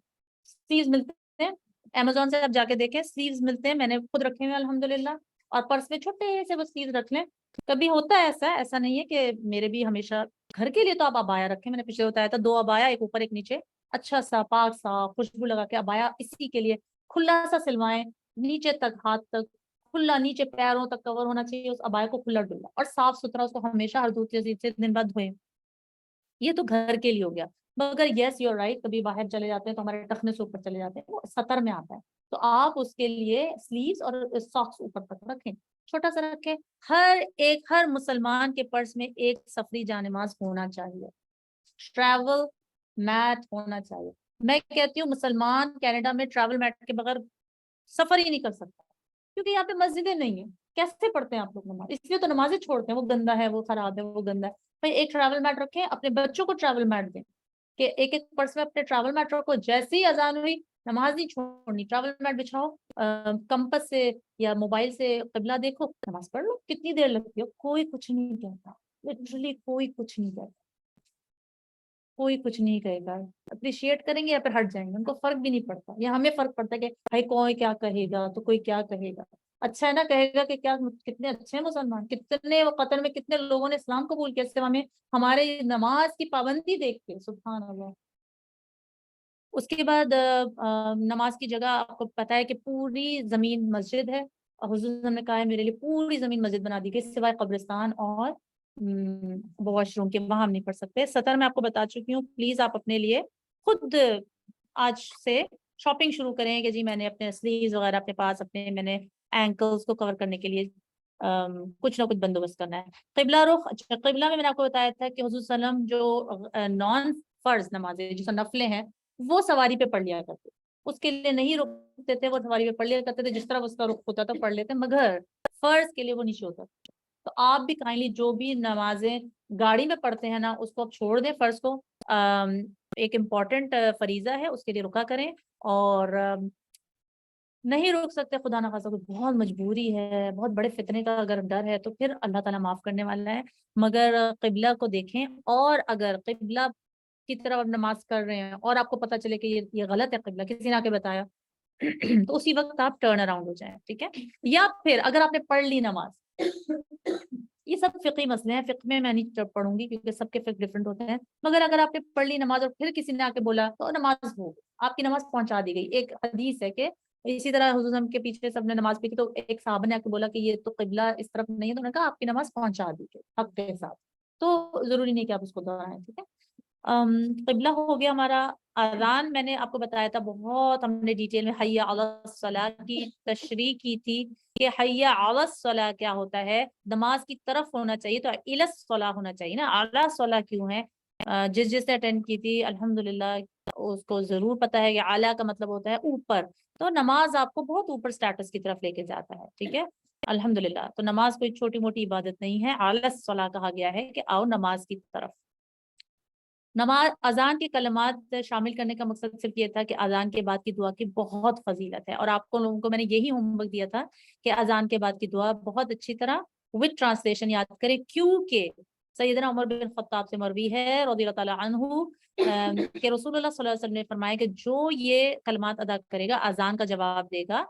سلیوز ملتے ہیں امیزون سے، آپ جا کے دیکھیں، سلیوز ملتے ہیں، میں نے خود رکھے ہوئے الحمدللہ، اور پرس میں چھوٹے سے وہ سلیوز رکھ لیں۔ کبھی ہوتا ہے ایسا نہیں ہے کہ میرے بھی ہمیشہ گھر کے لیے تو آپ ابایا رکھیں، میں نے پچھلے بتایا تھا 2 ابایا، ایک اوپر ایک نیچے، اچھا سا پاک سا خوشبو لگا کے ابایا اسی کے لیے کھلا سا سلوائیں، نیچے تک, ہاتھ تک کھلا, نیچے پیروں تک کور ہونا چاہیے اس ابایا کو, کھلا ڈلا, اور صاف ستھرا اس کو ہمیشہ ہر دوسرے سے دن بعد دھوئیں. یہ تو گھر کے لیے ہو گیا. مگر یس یو رائٹ, کبھی باہر چلے جاتے ہیں تو ہمارے ٹخنے سے اوپر چلے جاتے ہیں, وہ سطر میں آتا ہے, تو آپ اس کے لیے سلیوز اور ساکس اوپر تک رکھیں, چھوٹا سا رکھیں. ہر مسلمان کے پرس میں ایک سفری جانماز ہونا چاہیے, ٹریول میٹ ہونا چاہیے. میں کہتی ہوں مسلمان کینیڈا میں ٹریول میٹ کے بغیر سفر ہی نہیں کر سکتا, کیونکہ یہاں پہ مسجدیں نہیں ہیں. کیسے پڑھتے ہیں آپ لوگ نماز؟ اس لیے تو نمازیں چھوڑتے ہیں, وہ گندا ہے, وہ خراب ہے, وہ گندا ہے. بھائی ایک ٹریول میٹ رکھیں, اپنے بچوں کو ٹریول میٹ دیں کہ ایک ایک پرس میں اپنے ٹریول میٹ رکھو, جیسے ہی اذان ہوئی نماز نہیں چھوڑنی, ٹریول میٹ بچھاؤ, کمپس سے یا موبائل سے قبلہ دیکھو, نماز پڑھ لو. کتنی دیر لگتی ہے, کوئی کچھ نہیں کہتا, لٹرلی کوئی کچھ نہیں کہتا, کوئی کچھ نہیں کہے گا. اپریشیٹ کریں گے یا پھر ہٹ جائیں گے, ان کو فرق بھی نہیں پڑتا. یا ہمیں فرق پڑتا ہے کہ بھائی کوئی کیا کہے گا, تو کوئی کیا کہے گا, اچھا ہے نا, کہے گا کہ کیا کتنے اچھے ہیں مسلمان, کتنے وہ قطر میں کتنے لوگوں نے اسلام قبول کیا صرف ہمیں ہمارے نماز کی پابندی دیکھ کے. سبحان اللہ. اس کے بعد نماز کی جگہ آپ کو پتا ہے کہ پوری زمین مسجد ہے, اور حضور نے کہا ہے میرے لیے پوری زمین مسجد بنا دی گئی سوائے قبرستان اور واش روم کے, وہاں ہم نہیں پڑھ سکتے. سطر میں آپ کو بتا چکی ہوں, پلیز آپ اپنے لیے خود آج سے شاپنگ شروع کریں کہ جی میں نے اپنے سلیوز وغیرہ اپنے پاس, میں نے اینکلز کو کور کرنے کے لیے کچھ نہ کچھ بندوبست کرنا ہے. قبلہ رخ, اچھا قبلہ میں نے آپ کو بتایا تھا کہ حضور صلی اللہ علیہ وسلم جو نان فرض نمازیں جیسے نفلیں ہیں وہ سواری پہ پڑھ لیا کرتے, اس کے لیے نہیں رکتے تھے, وہ سواری پہ پڑھ لیا کرتے تھے, جس طرح اس کا رخ ہوتا تھا پڑھ لیتے, مگر فرض کے لیے وہ نیچے ہوتا. تو آپ بھی کائنڈلی جو بھی نمازیں گاڑی میں پڑھتے ہیں نا, اس کو آپ چھوڑ دیں, فرض کو ایک امپورٹنٹ فریضہ ہے اس کے لیے رکا کریں. اور نہیں روک سکتے خدا نہ خاصا, بہت مجبوری ہے, بہت بڑے فتنے کا اگر ڈر ہے تو پھر اللہ تعالیٰ معاف کرنے والا ہے. مگر قبلہ کو دیکھیں, اور اگر قبلہ کی طرف آپ نماز کر رہے ہیں اور آپ کو پتہ چلے کہ یہ غلط ہے قبلہ, کسی نے آ کے بتایا, تو اسی وقت آپ ٹرن اراؤنڈ ہو جائیں, ٹھیک ہے. یا پھر اگر آپ نے پڑھ لی نماز, یہ سب فقہی مسئلے ہیں, فقہ میں نہیں پڑھوں گی کیونکہ سب کے فقہ ڈفرینٹ ہوتے ہیں, مگر اگر آپ نے پڑھ لی نماز اور پھر کسی نے آ کے بولا تو نماز ہو, آپ کی نماز پہنچا دی گئی. ایک حدیث ہے کہ اسی طرح حضور صلی اللہ علیہ وسلم کے پیچھے سب نے نماز پڑھی تو ایک صحابہ نے آ کے بولا کہ یہ تو قبلہ اس طرف نہیں ہے, تو انہوں نے کہا آپ کی نماز پہنچا دی گئی حق کے ساتھ, تو ضروری نہیں کہ آپ اس کو دہرائیں, ٹھیک ہے. قبلہ ہو گیا ہمارا. اذان میں نے آپ کو بتایا تھا, بہت ہم نے ڈیٹیل میں حی علی الصلاۃ کی تشریح کی تھی کہ حی علی الصلاۃ کیا ہوتا ہے, نماز کی طرف ہونا چاہیے, تو الی الصلاۃ ہونا چاہیے نا, اعلی الصلاۃ کیوں ہے؟ جس نے اٹینڈ کی تھی الحمدللہ اس کو ضرور پتا ہے کہ اعلیٰ کا مطلب ہوتا ہے اوپر, تو نماز آپ کو بہت اوپر سٹیٹس کی طرف لے کے جاتا ہے, ٹھیک ہے الحمدللہ. تو نماز کوئی چھوٹی موٹی عبادت نہیں ہے, اعلی الصلاۃ کہا گیا ہے کہ آؤ نماز کی طرف. نماز اذان کے کلمات شامل کرنے کا مقصد صرف یہ تھا کہ اذان کے بعد کی دعا کی بہت فضیلت ہے, اور آپ کو لوگوں کو میں نے یہی ہوم ورک دیا تھا کہ اذان کے بعد کی دعا بہت اچھی طرح وتھ ٹرانسلیشن یاد کریں, کیونکہ سیدنا عمر بن خطاب سے مروی ہے رضی اللہ تعالیٰ عنہ کہ رسول اللہ صلی اللہ علیہ وسلم نے فرمایا کہ جو یہ کلمات ادا کرے گا, اذان کا جواب دے گا,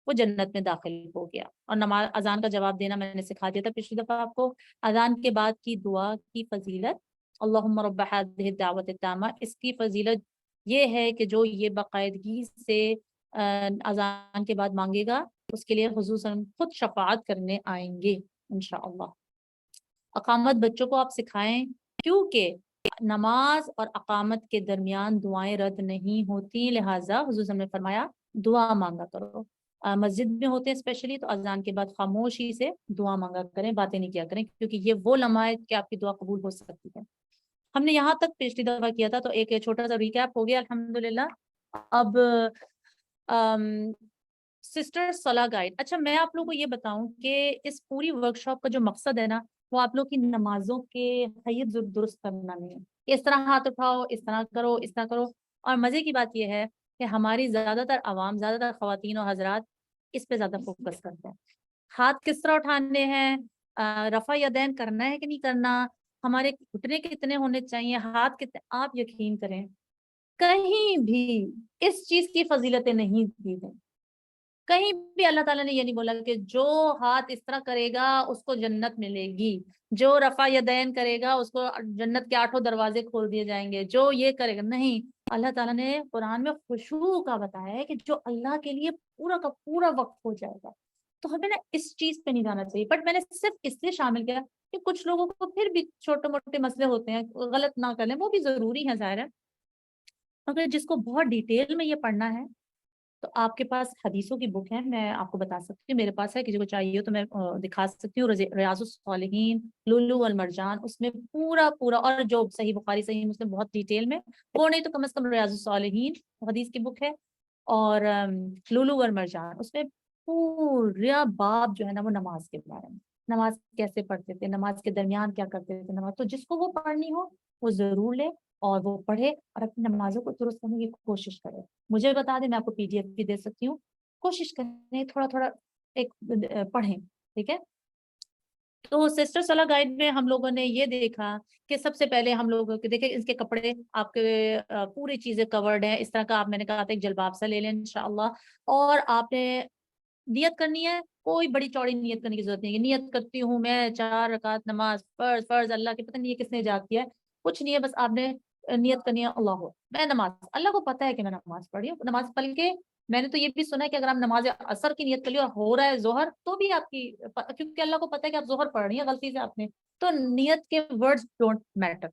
وہ جنت میں داخل ہو گیا. اور نماز اذان کا جواب دینا میں نے سکھا دیا تھا پچھلی دفعہ آپ کو. اذان کے بعد کی دعا کی فضیلت, اللہم رب هذه الدعوت التامہ, اس کی فضیلت یہ ہے کہ جو یہ باقاعدگی سے اذان کے بعد مانگے گا اس کے لیے حضور صلی اللہ علیہ وسلم خود شفاعت کرنے آئیں گے انشاءاللہ. اقامت بچوں کو آپ سکھائیں, کیونکہ نماز اور اقامت کے درمیان دعائیں رد نہیں ہوتی, لہٰذا حضور صلی اللہ علیہ وسلم نے فرمایا دعا مانگا کرو. مسجد میں ہوتے ہیں اسپیشلی, تو اذان کے بعد خاموشی سے دعا مانگا کریں, باتیں نہیں کیا کریں, کیونکہ یہ وہ لمحہ ہے کہ آپ کی دعا قبول ہو سکتی ہے. ہم نے یہاں تک پچھلی دفعہ کیا تھا, تو ایک چھوٹا سا ریکیپ ہو گیا الحمدللہ. اب سسٹر صلاح گائیڈ, اچھا میں آپ لوگوں کو یہ بتاؤں کہ اس پوری ورکشاپ کا جو مقصد ہے نا, وہ آپ لوگ کی نمازوں کے حیت درست کرنا نہیں ہے, اس طرح ہاتھ اٹھاؤ, اس طرح کرو, اس طرح کرو. اور مزے کی بات یہ ہے کہ ہماری زیادہ تر عوام, زیادہ تر خواتین اور حضرات اس پہ زیادہ فوکس کرتے ہیں, ہاتھ کس طرح اٹھانے ہیں, رفع یدین کرنا ہے کہ نہیں کرنا, ہمارے گھٹنے کتنے ہونے چاہیے, ہاتھ کتنے. آپ یقین کریں کہیں بھی اس چیز کی فضیلتیں نہیں دی ہیں, کہیں بھی اللہ تعالیٰ نے یہ نہیں بولا کہ جو ہاتھ اس طرح کرے گا اس کو جنت ملے گی, جو رفع یدین کرے گا اس کو جنت کے 8 دروازے کھول دیے جائیں گے, جو یہ کرے گا, نہیں. اللہ تعالیٰ نے قرآن میں خشوع کا بتایا ہے کہ جو اللہ کے لیے پورا کا پورا وقت ہو جائے گا، تو ہمیں نا اس چیز پہ نہیں جانا چاہیے. بٹ میں نے صرف اس لیے شامل کیا کہ کچھ لوگوں کو پھر بھی چھوٹے موٹے مسئلے ہوتے ہیں، غلط نہ کر لیں، وہ بھی ضروری ہے ظاہر ہے. مگر جس کو بہت ڈیٹیل میں یہ پڑھنا ہے تو آپ کے پاس حدیثوں کی بک ہے، میں آپ کو بتا سکتی ہوں، میرے پاس ہے، کسی کو چاہیے ہو تو میں دکھا سکتی ہوں. ریاض الصالحین، لولو والمرجان، اس میں پورا پورا، اور جو صحیح بخاری صحیح مسلم بہت ڈیٹیل میں، وہ نہیں تو کم از کم ریاض الصالحین حدیث کی بک ہے، اور لولو والمرجان اس میں پورا باب جو ہے نا وہ نماز کے بارے میں، نماز کیسے پڑھتے تھے، نماز کے درمیان کیا کرتے تھے نماز. تو جس کو وہ پڑھنی ہو وہ ضرور لے اور وہ پڑھے اور اپنی نمازوں کو درست کرنے کی کوشش کرے. مجھے بتا دیں، میں آپ کو PDF بھی دے سکتی ہوں. کوشش کریں تھوڑا تھوڑا ایک پڑھیں، ٹھیک ہے. تو سسٹر صلاح گائیڈ میں ہم لوگوں نے یہ دیکھا کہ سب سے پہلے ہم لوگ دیکھیں اس کے کپڑے آپ کے پوری چیزیں کورڈ ہیں اس طرح کا. آپ میں نے کہا تھا ایک جلباب سا لے لیں انشاءاللہ. اور آپ نے نیت کرنی ہے، کوئی بڑی چوڑی نیت کرنے کی ضرورت نہیں ہے. نیت کرتی ہوں میں 4 رکعت نماز، فرض فرض اللہ کے، پتہ نہیں یہ کس نے ایجاد کیا ہے، کچھ نہیں ہے. بس آپ نے نیت کرنی ہے اللہ ہو، میں نماز، اللہ کو پتہ ہے کہ میں نماز پڑھی ہوں. نماز پڑھ کے میں نے تو یہ بھی سنا ہے کہ اگر آپ نماز عصر کی نیت کر لی اور ہو رہا ہے ظہر تو بھی آپ کی، کیونکہ اللہ کو پتہ ہے کہ آپ ظہر پڑھ رہی ہیں غلطی سے آپ نے، تو نیت کے ورڈز ڈونٹ میٹر.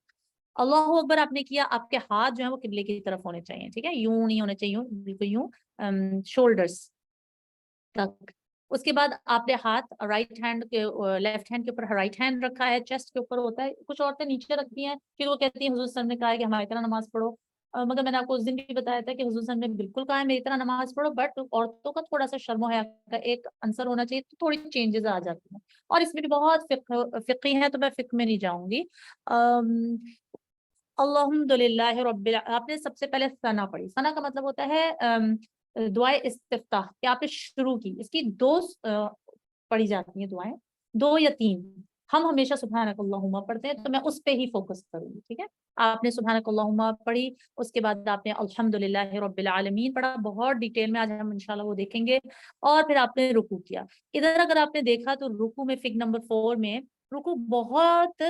اللہ اکبر آپ نے کیا، آپ کے ہاتھ جو ہیں وہ قبلے کی طرف ہونے چاہیے، ٹھیک ہے، یوں نہیں ہونے چاہیے، بالکل یوں شولڈرز تک. اس کے بعد آپ نے ہاتھ رائٹ ہینڈ کے لیفٹ ہینڈ کے اوپر، رائٹ ہینڈ رکھا ہے چیسٹ کے اوپر ہوتا ہے. کچھ عورتیں نیچے رکھتی ہیں کہ وہ کہتی ہیں حضور صلی اللہ علیہ وسلم نے کہا ہے کہ ہماری طرح نماز پڑھو. مگر میں نے آپ کو اس دن بھی بتایا تھا کہ حضور صلی اللہ علیہ وسلم نے بالکل کہا ہے میری طرح نماز پڑھو، بٹ عورتوں کا تھوڑا سا شرم و حیا کا ایک عنصر ہونا چاہیے، تو تھوڑی چینجز آ جاتی ہیں. اور اس میں بھی بہت فقہ ہے، تو میں فقہ میں نہیں جاؤں گی. الحمد للہ رب آپ نے سب سے پہلے ثنا پڑھی. ثنا کا مطلب ہوتا ہے دعائے استفتاح، کہ آپ نے شروع کی. اس کی 2 پڑھی جاتی ہیں دعائیں، 2 یا 3. ہم ہمیشہ سبحانک اللہم پڑھتے ہیں، تو میں اس پہ ہی فوکس کروں گی، ٹھیک ہے. آپ نے سبحانک اللہم پڑھی، اس کے بعد آپ نے الحمد للہ رب العالمین پڑھا بہت ڈیٹیل میں، آج ہم انشاءاللہ وہ دیکھیں گے. اور پھر آپ نے رکوع کیا. ادھر اگر آپ نے دیکھا تو رکوع میں فگ نمبر 4 میں رکوع بہت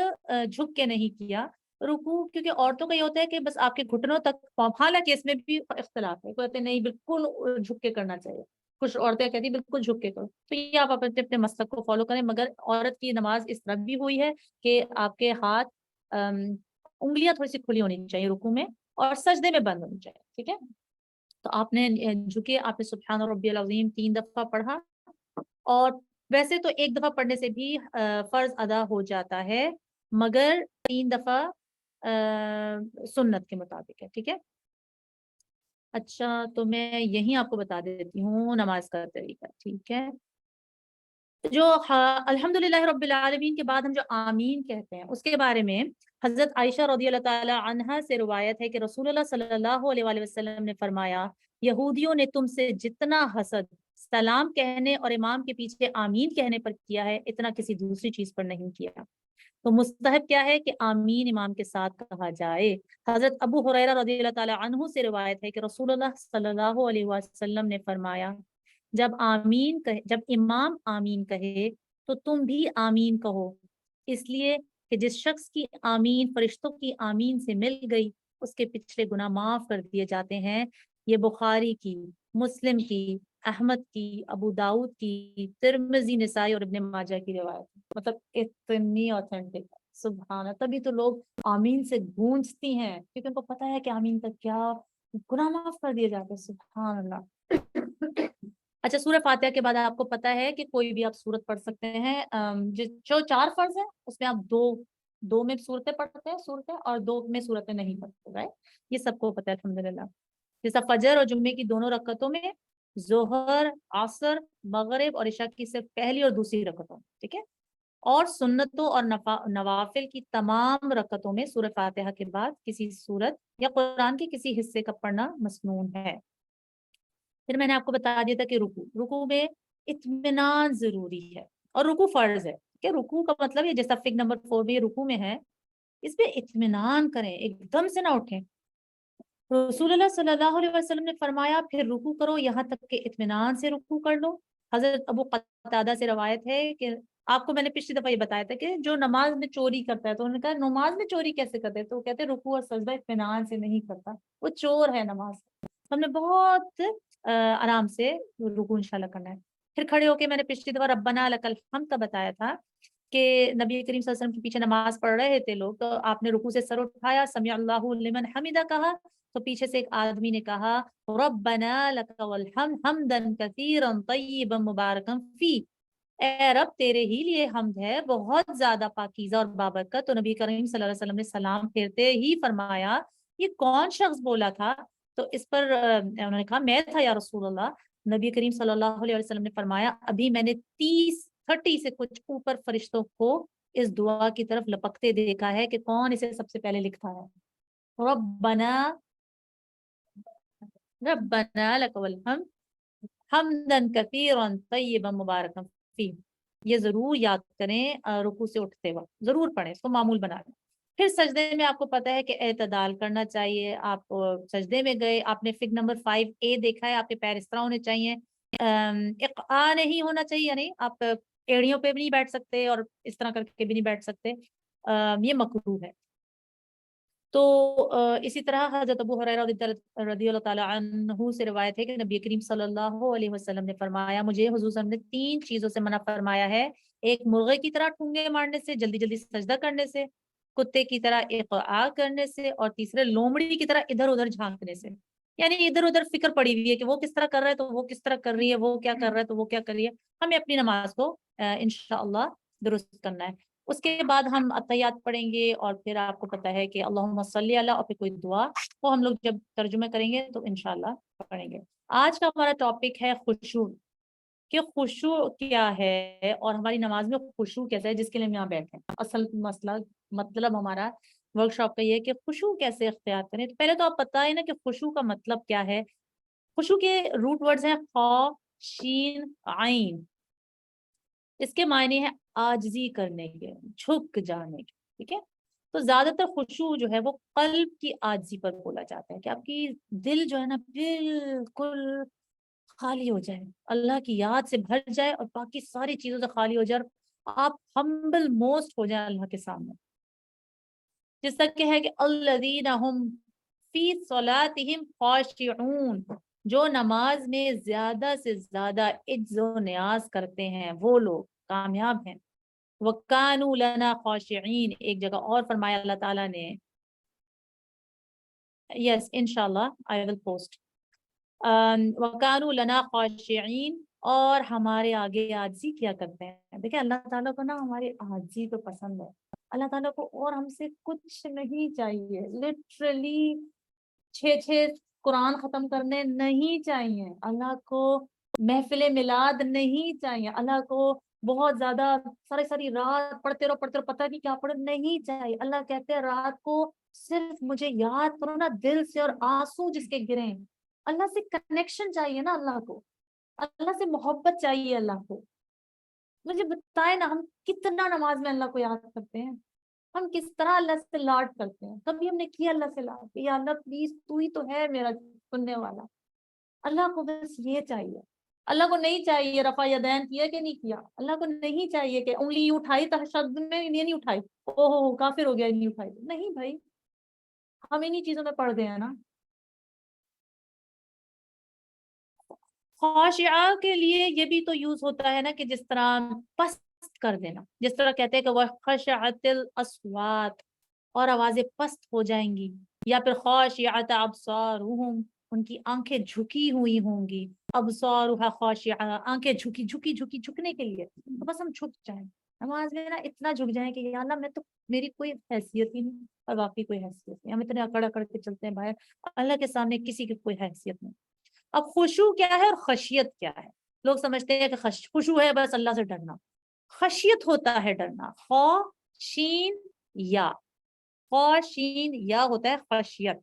جھک کے نہیں کیا. رکوع کیونکہ عورتوں کا یہ ہوتا ہے کہ بس آپ کے گھٹنوں تک، حالانکہ اس میں بھی اختلاف ہے، کہتے ہیں نہیں بالکل جھک کے کرنا چاہیے، کچھ عورتیں کہتی ہیں بالکل جھک کے کرو. تو یہ آپ اپنے اپنے مسلک کو فالو کریں. مگر عورت کی نماز اس طرح بھی ہوئی ہے کہ آپ کے ہاتھ انگلیاں تھوڑی سی کھلی ہونی چاہیے رکوع میں، اور سجدے میں بند ہونی چاہیے، ٹھیک ہے. تو آپ نے جھکے، آپ نے سبحان ربی العظیم 3 دفعہ پڑھا. اور ویسے تو 1 دفعہ پڑھنے سے بھی فرض ادا ہو جاتا ہے، مگر 3 دفعہ سنت کے مطابق ہے، ٹھیک ہے. اچھا تو میں یہیں آپ کو بتا دیتی ہوں نماز کا طریقہ، ٹھیک ہے. جو الحمدللہ رب العالمین کے بعد ہم جو آمین کہتے ہیں، اس کے بارے میں حضرت عائشہ رضی اللہ تعالی عنہا سے روایت ہے کہ رسول اللہ صلی اللہ علیہ وآلہ وسلم نے فرمایا، یہودیوں نے تم سے جتنا حسد سلام کہنے اور امام کے پیچھے آمین کہنے پر کیا ہے، اتنا کسی دوسری چیز پر نہیں کیا. تو مستحب کیا ہے کہ آمین امام کے ساتھ کہا جائے. حضرت ابو ہریرہ رضی اللہ تعالی عنہ سے روایت ہے کہ رسول اللہ صلی اللہ علیہ وسلم نے فرمایا، جب امام آمین کہے تو تم بھی آمین کہو، اس لیے کہ جس شخص کی آمین فرشتوں کی آمین سے مل گئی اس کے پچھلے گناہ معاف کر دیے جاتے ہیں. یہ بخاری کی، مسلم کی، احمد کی، ابو داؤد کی، ترمذی، نسائی اور ابن ماجہ کی روایت ہے. مطلب اتنی اوتھینٹک، سبحان اللہ. تبھی تو لوگ آمین سے گونجتی ہیں، کیونکہ ان کو پتا ہے کہ آمین کا کیا گناہ معاف کر دیے جاتے ہیں. سبحان اللہ. اچھا سورہ فاتحہ کے بعد آپ کو پتا ہے کہ کوئی بھی آپ سورت پڑھ سکتے ہیں. جو 4 فرض ہیں اس میں آپ دو میں سورتیں پڑھتے ہیں، سورتیں، اور 2 میں سورتیں نہیں پڑھتے، رائٹ. یہ سب کو پتا ہے الحمدللہ. جیسا فجر اور جمعے کی دونوں رکعتوں میں، ظہر، عصر، مغرب اور عشاء کی صرف پہلی اور دوسری رکعتوں، ٹھیک ہے. اور سنتوں اور نوافل کی تمام رکعتوں میں سورہ فاتحہ کے بعد کسی سورت یا قرآن کے کسی حصے کا پڑھنا مسنون ہے. پھر میں نے آپ کو بتا دیا تھا کہ رکوع میں اطمینان ضروری ہے، اور رکوع فرض ہے کہ رکوع کا مطلب یہ جیسا فگ نمبر 4 میں رکوع میں ہے، اس پہ اطمینان کریں، ایک دم سے نہ اٹھیں. رسول اللہ صلی اللہ علیہ وسلم نے فرمایا، پھر رکوع کرو یہاں تک کہ اطمینان سے رکوع کر لو. حضرت ابو قتادہ سے روایت ہے کہ آپ کو میں نے پچھلی دفعہ یہ بتایا تھا کہ جو نماز میں چوری کرتا ہے تو انہوں نے کہا نماز میں چوری کیسے کرتے ہیں؟ تو وہ کہتے ہیں رکوع اور سجدہ اطمینان سے نہیں کرتا، وہ چور ہے نماز۔ ہم نے بہت آرام سے رکوع انشاءاللہ کرنا ہے۔ پھر کھڑے ہو کے میں نے پچھلی دفعہ ربنا لک الحمد کا بتایا تھا کہ نبی کریم صلی اللہ علیہ وسلم کے پیچھے نماز پڑھ رہے تھے لوگ، تو آپ نے رکوع سے سر اٹھایا، سمع اللہ لمن حمدہ کہا، تو پیچھے سے ایک آدمی نے کہا ربنا لک والحمد حمدا کثیرا طیبا مبارکا فی، اے رب تیرے ہی لیے حمد ہے بہت زیادہ پاکیزہ اور بابرکت۔ تو نبی کریم صلی اللہ علیہ وسلم نے سلام پھیرتے ہی فرمایا یہ کون شخص بولا تھا؟ تو اس پر انہوں نے کہا میں تھا یا رسول اللہ۔ نبی کریم صلی اللہ علیہ وسلم نے فرمایا ابھی میں نے 30 سے کچھ اوپر فرشتوں کو اس دعا کی طرف لپکتے دیکھا ہے کہ کون اسے سب سے پہلے لکھتا ہے، ربنا ربنا لک والحمد حمدا کثیرا طیبا مبارکا فی، یہ ضرور یاد کریں رکوع سے اٹھتے وقت، ضرور پڑھیں، اس کو معمول بنا لیں۔ پھر سجدے میں آپ کو پتہ ہے کہ اعتدال کرنا چاہیے۔ آپ سجدے میں گئے، آپ نے فگ نمبر 5A دیکھا ہے، آپ کے پیر اس طرح ہونے چاہیے، اقعاء نہیں ہونا چاہیے، یعنی آپ ایڑیوں پہ بھی نہیں بیٹھ سکتے اور اس طرح کر کے بھی نہیں بیٹھ سکتے، یہ مکروہ ہے۔ تو اسی طرح حضرت ابو ہریرہ رضی اللہ تعالیٰ عنہ سے روایت ہے کہ نبی کریم صلی اللہ علیہ وسلم نے فرمایا مجھے حضور صلی اللہ علیہ وسلم نے 3 چیزوں سے منع فرمایا ہے، ایک مرغے کی طرح ٹھونگے مارنے سے، جلدی جلدی سجدہ کرنے سے، کتے کی طرح اقعاء کرنے سے، اور تیسرے لومڑی کی طرح ادھر ادھر جھانکنے سے، یعنی ادھر ادھر فکر پڑی ہوئی ہے کہ وہ کس طرح کر رہا ہے تو وہ کس طرح کر رہی ہے، وہ کیا کر رہا ہے تو وہ کیا کر رہی ہے۔ ہمیں اپنی نماز کو انشاءاللہ درست کرنا ہے۔ اس کے بعد ہم اتحیات پڑھیں گے، اور پھر آپ کو پتہ ہے کہ اللہم صلی اللہ اور پھر کوئی دعا، وہ ہم لوگ جب ترجمہ کریں گے تو انشاءاللہ پڑھیں گے۔ آج کا ہمارا ٹاپک ہے خشوع، کہ خشوع کیا ہے اور ہماری نماز میں خشوع کیسا ہے، جس کے لیے ہم یہاں بیٹھے ہیں۔ اصل مسئلہ مطلب ہمارا ورکشاپ کا یہ ہے کہ خشوع کیسے اختیار کریں۔ تو پہلے تو آپ پتہ ہے نا کہ خشوع کا مطلب کیا ہے۔ خشوع کے روٹ ورڈز ہیں خا، شین، عین۔ اس کے معنی ہے عاجزی کرنے کے، جھک جانے کے، ٹھیک ہے۔ تو زیادہ تر خشوع جو ہے وہ قلب کی عاجزی پر بولا جاتا ہے، کہ آپ کی دل جو ہے نا بالکل خالی ہو جائے، اللہ کی یاد سے بھر جائے اور باقی ساری چیزوں سے خالی ہو جائے، اور آپ ہمبل موسٹ ہو جائیں اللہ کے سامنے۔ جس طرح کہ ہے کہ الذین هم فی صلاتہم خاشعون، جو نماز میں زیادہ سے زیادہ عجز و نیاز کرتے ہیں وہ لوگ کامیاب ہیں۔ وَكَانُوا لَنَا خَاشِعِينَ، ایک جگہ اور فرمایا اللہ تعالیٰ نے، یس انشاءاللہ I will post، وَكَانُوا لَنَا خَاشِعِينَ، اور ہمارے آگے عاجزی کیا کرتے ہیں۔ دیکھیں اللہ تعالیٰ کو نا ہماری عاجزی تو پسند ہے، اللہ تعالیٰ کو اور ہم سے کچھ نہیں چاہیے، لٹرلی 6 قرآن ختم کرنے نہیں چاہیے، اللہ کو محفل میلاد نہیں چاہیے، اللہ کو بہت زیادہ ساری رات پڑھتے رہو پتہ نہیں کیا پڑھو نہیں چاہیے۔ اللہ کہتے ہیں رات کو صرف مجھے یاد کرو نا دل سے، اور آنسو جس کے گریں، اللہ سے کنیکشن چاہیے نا، اللہ کو اللہ سے محبت چاہیے اللہ کو۔ مجھے بتائیں نا ہم کتنا نماز میں اللہ کو یاد کرتے ہیں، ہم کس طرح اللہ سے لاڈ کرتے ہیں، کبھی ہم نے کیا اللہ سے لاڈ کہ یا اللہ پلیز تو ہی تو ہے میرا سننے والا۔ اللہ کو بس یہ چاہیے، اللہ کو نہیں چاہیے رفع یدین کیا کہ نہیں کیا، اللہ کو نہیں چاہیے کہ انگلی اٹھائی تشہد میں یہ نہیں اٹھائی اوہ کافر ہو گیا نہیں اٹھائی، نہیں بھائی ہم انہی چیزوں میں پڑ گئے ہیں نا۔ خاشعہ کے لیے یہ بھی تو یوز ہوتا ہے نا کہ جس طرح پست کر دینا، جس طرح کہتے ہیں کہ وَخَشَعَتِ الْأَصْوَاتِ، اور آوازیں پست ہو جائیں گی، یا پھر خاشعۃ ابصارہم، ان کی آنکھیں جھکی ہوئی ہوں گی، ابصارها خاشعہ، آنکھیں جھکنے کے لیے، تو بس ہم جھک جائیں نماز میں نا، اتنا جھک جائیں کہ یا اللہ میں تو میری کوئی حیثیت ہی نہیں، اور واقعی کوئی حیثیت نہیں، ہم اتنے اکڑ اکڑ کے چلتے ہیں باہر، اللہ کے سامنے کسی کی کوئی حیثیت نہیں۔ اب خشوع کیا ہے اور خشیت کیا ہے؟ لوگ سمجھتے ہیں کہ خشوع ہے بس اللہ سے ڈرنا، خشیت ہوتا ہے ڈرنا، خا شین یا، خا شین یا ہوتا ہے خشیت۔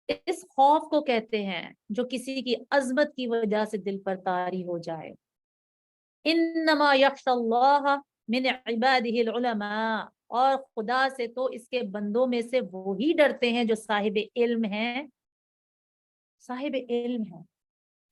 اس خوف کو کہتے ہیں جو کسی کی عظمت کی وجہ سے دل پر طاری ہو جائے۔ انما یخشی اللہ من عبادہ العلماء، اور خدا سے تو اس کے بندوں میں سے وہی ڈرتے ہیں جو صاحب علم ہیں، صاحب علم ہے۔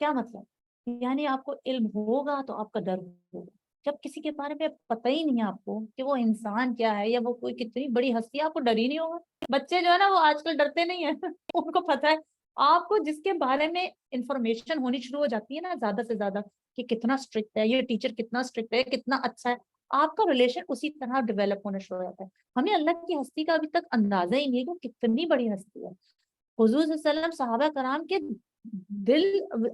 کیا مطلب؟ یعنی آپ کو علم ہوگا تو آپ کا ڈر ہوگا. جب کسی کے بارے میں پتہ ہی نہیں ہے آپ کو کہ وہ انسان کیا ہے یا وہ کوئی کتنی بڑی ہستی ہے, آپ کو ڈر ہی نہیں ہوگا. بچے جو ہے نا وہ آج کل ڈرتے نہیں ہیں ان کو پتہ ہے. آپ کو جس کے بارے میں انفارمیشن ہونی شروع ہو جاتی ہے نا زیادہ سے زیادہ, کہ کتنا اسٹرکٹ ہے یہ ٹیچر, کتنا اسٹرکٹ ہے, کتنا اچھا ہے, آپ کا ریلیشن اسی طرح ڈیولپ ہونا شروع ہو جاتا ہے. ہمیں اللہ کی ہستی کا ابھی تک اندازہ ہی نہیں ہے کہ کتنی بڑی ہستی ہے. حضور صلی اللہ علیہ وسلم صحابہ کرام کے دل,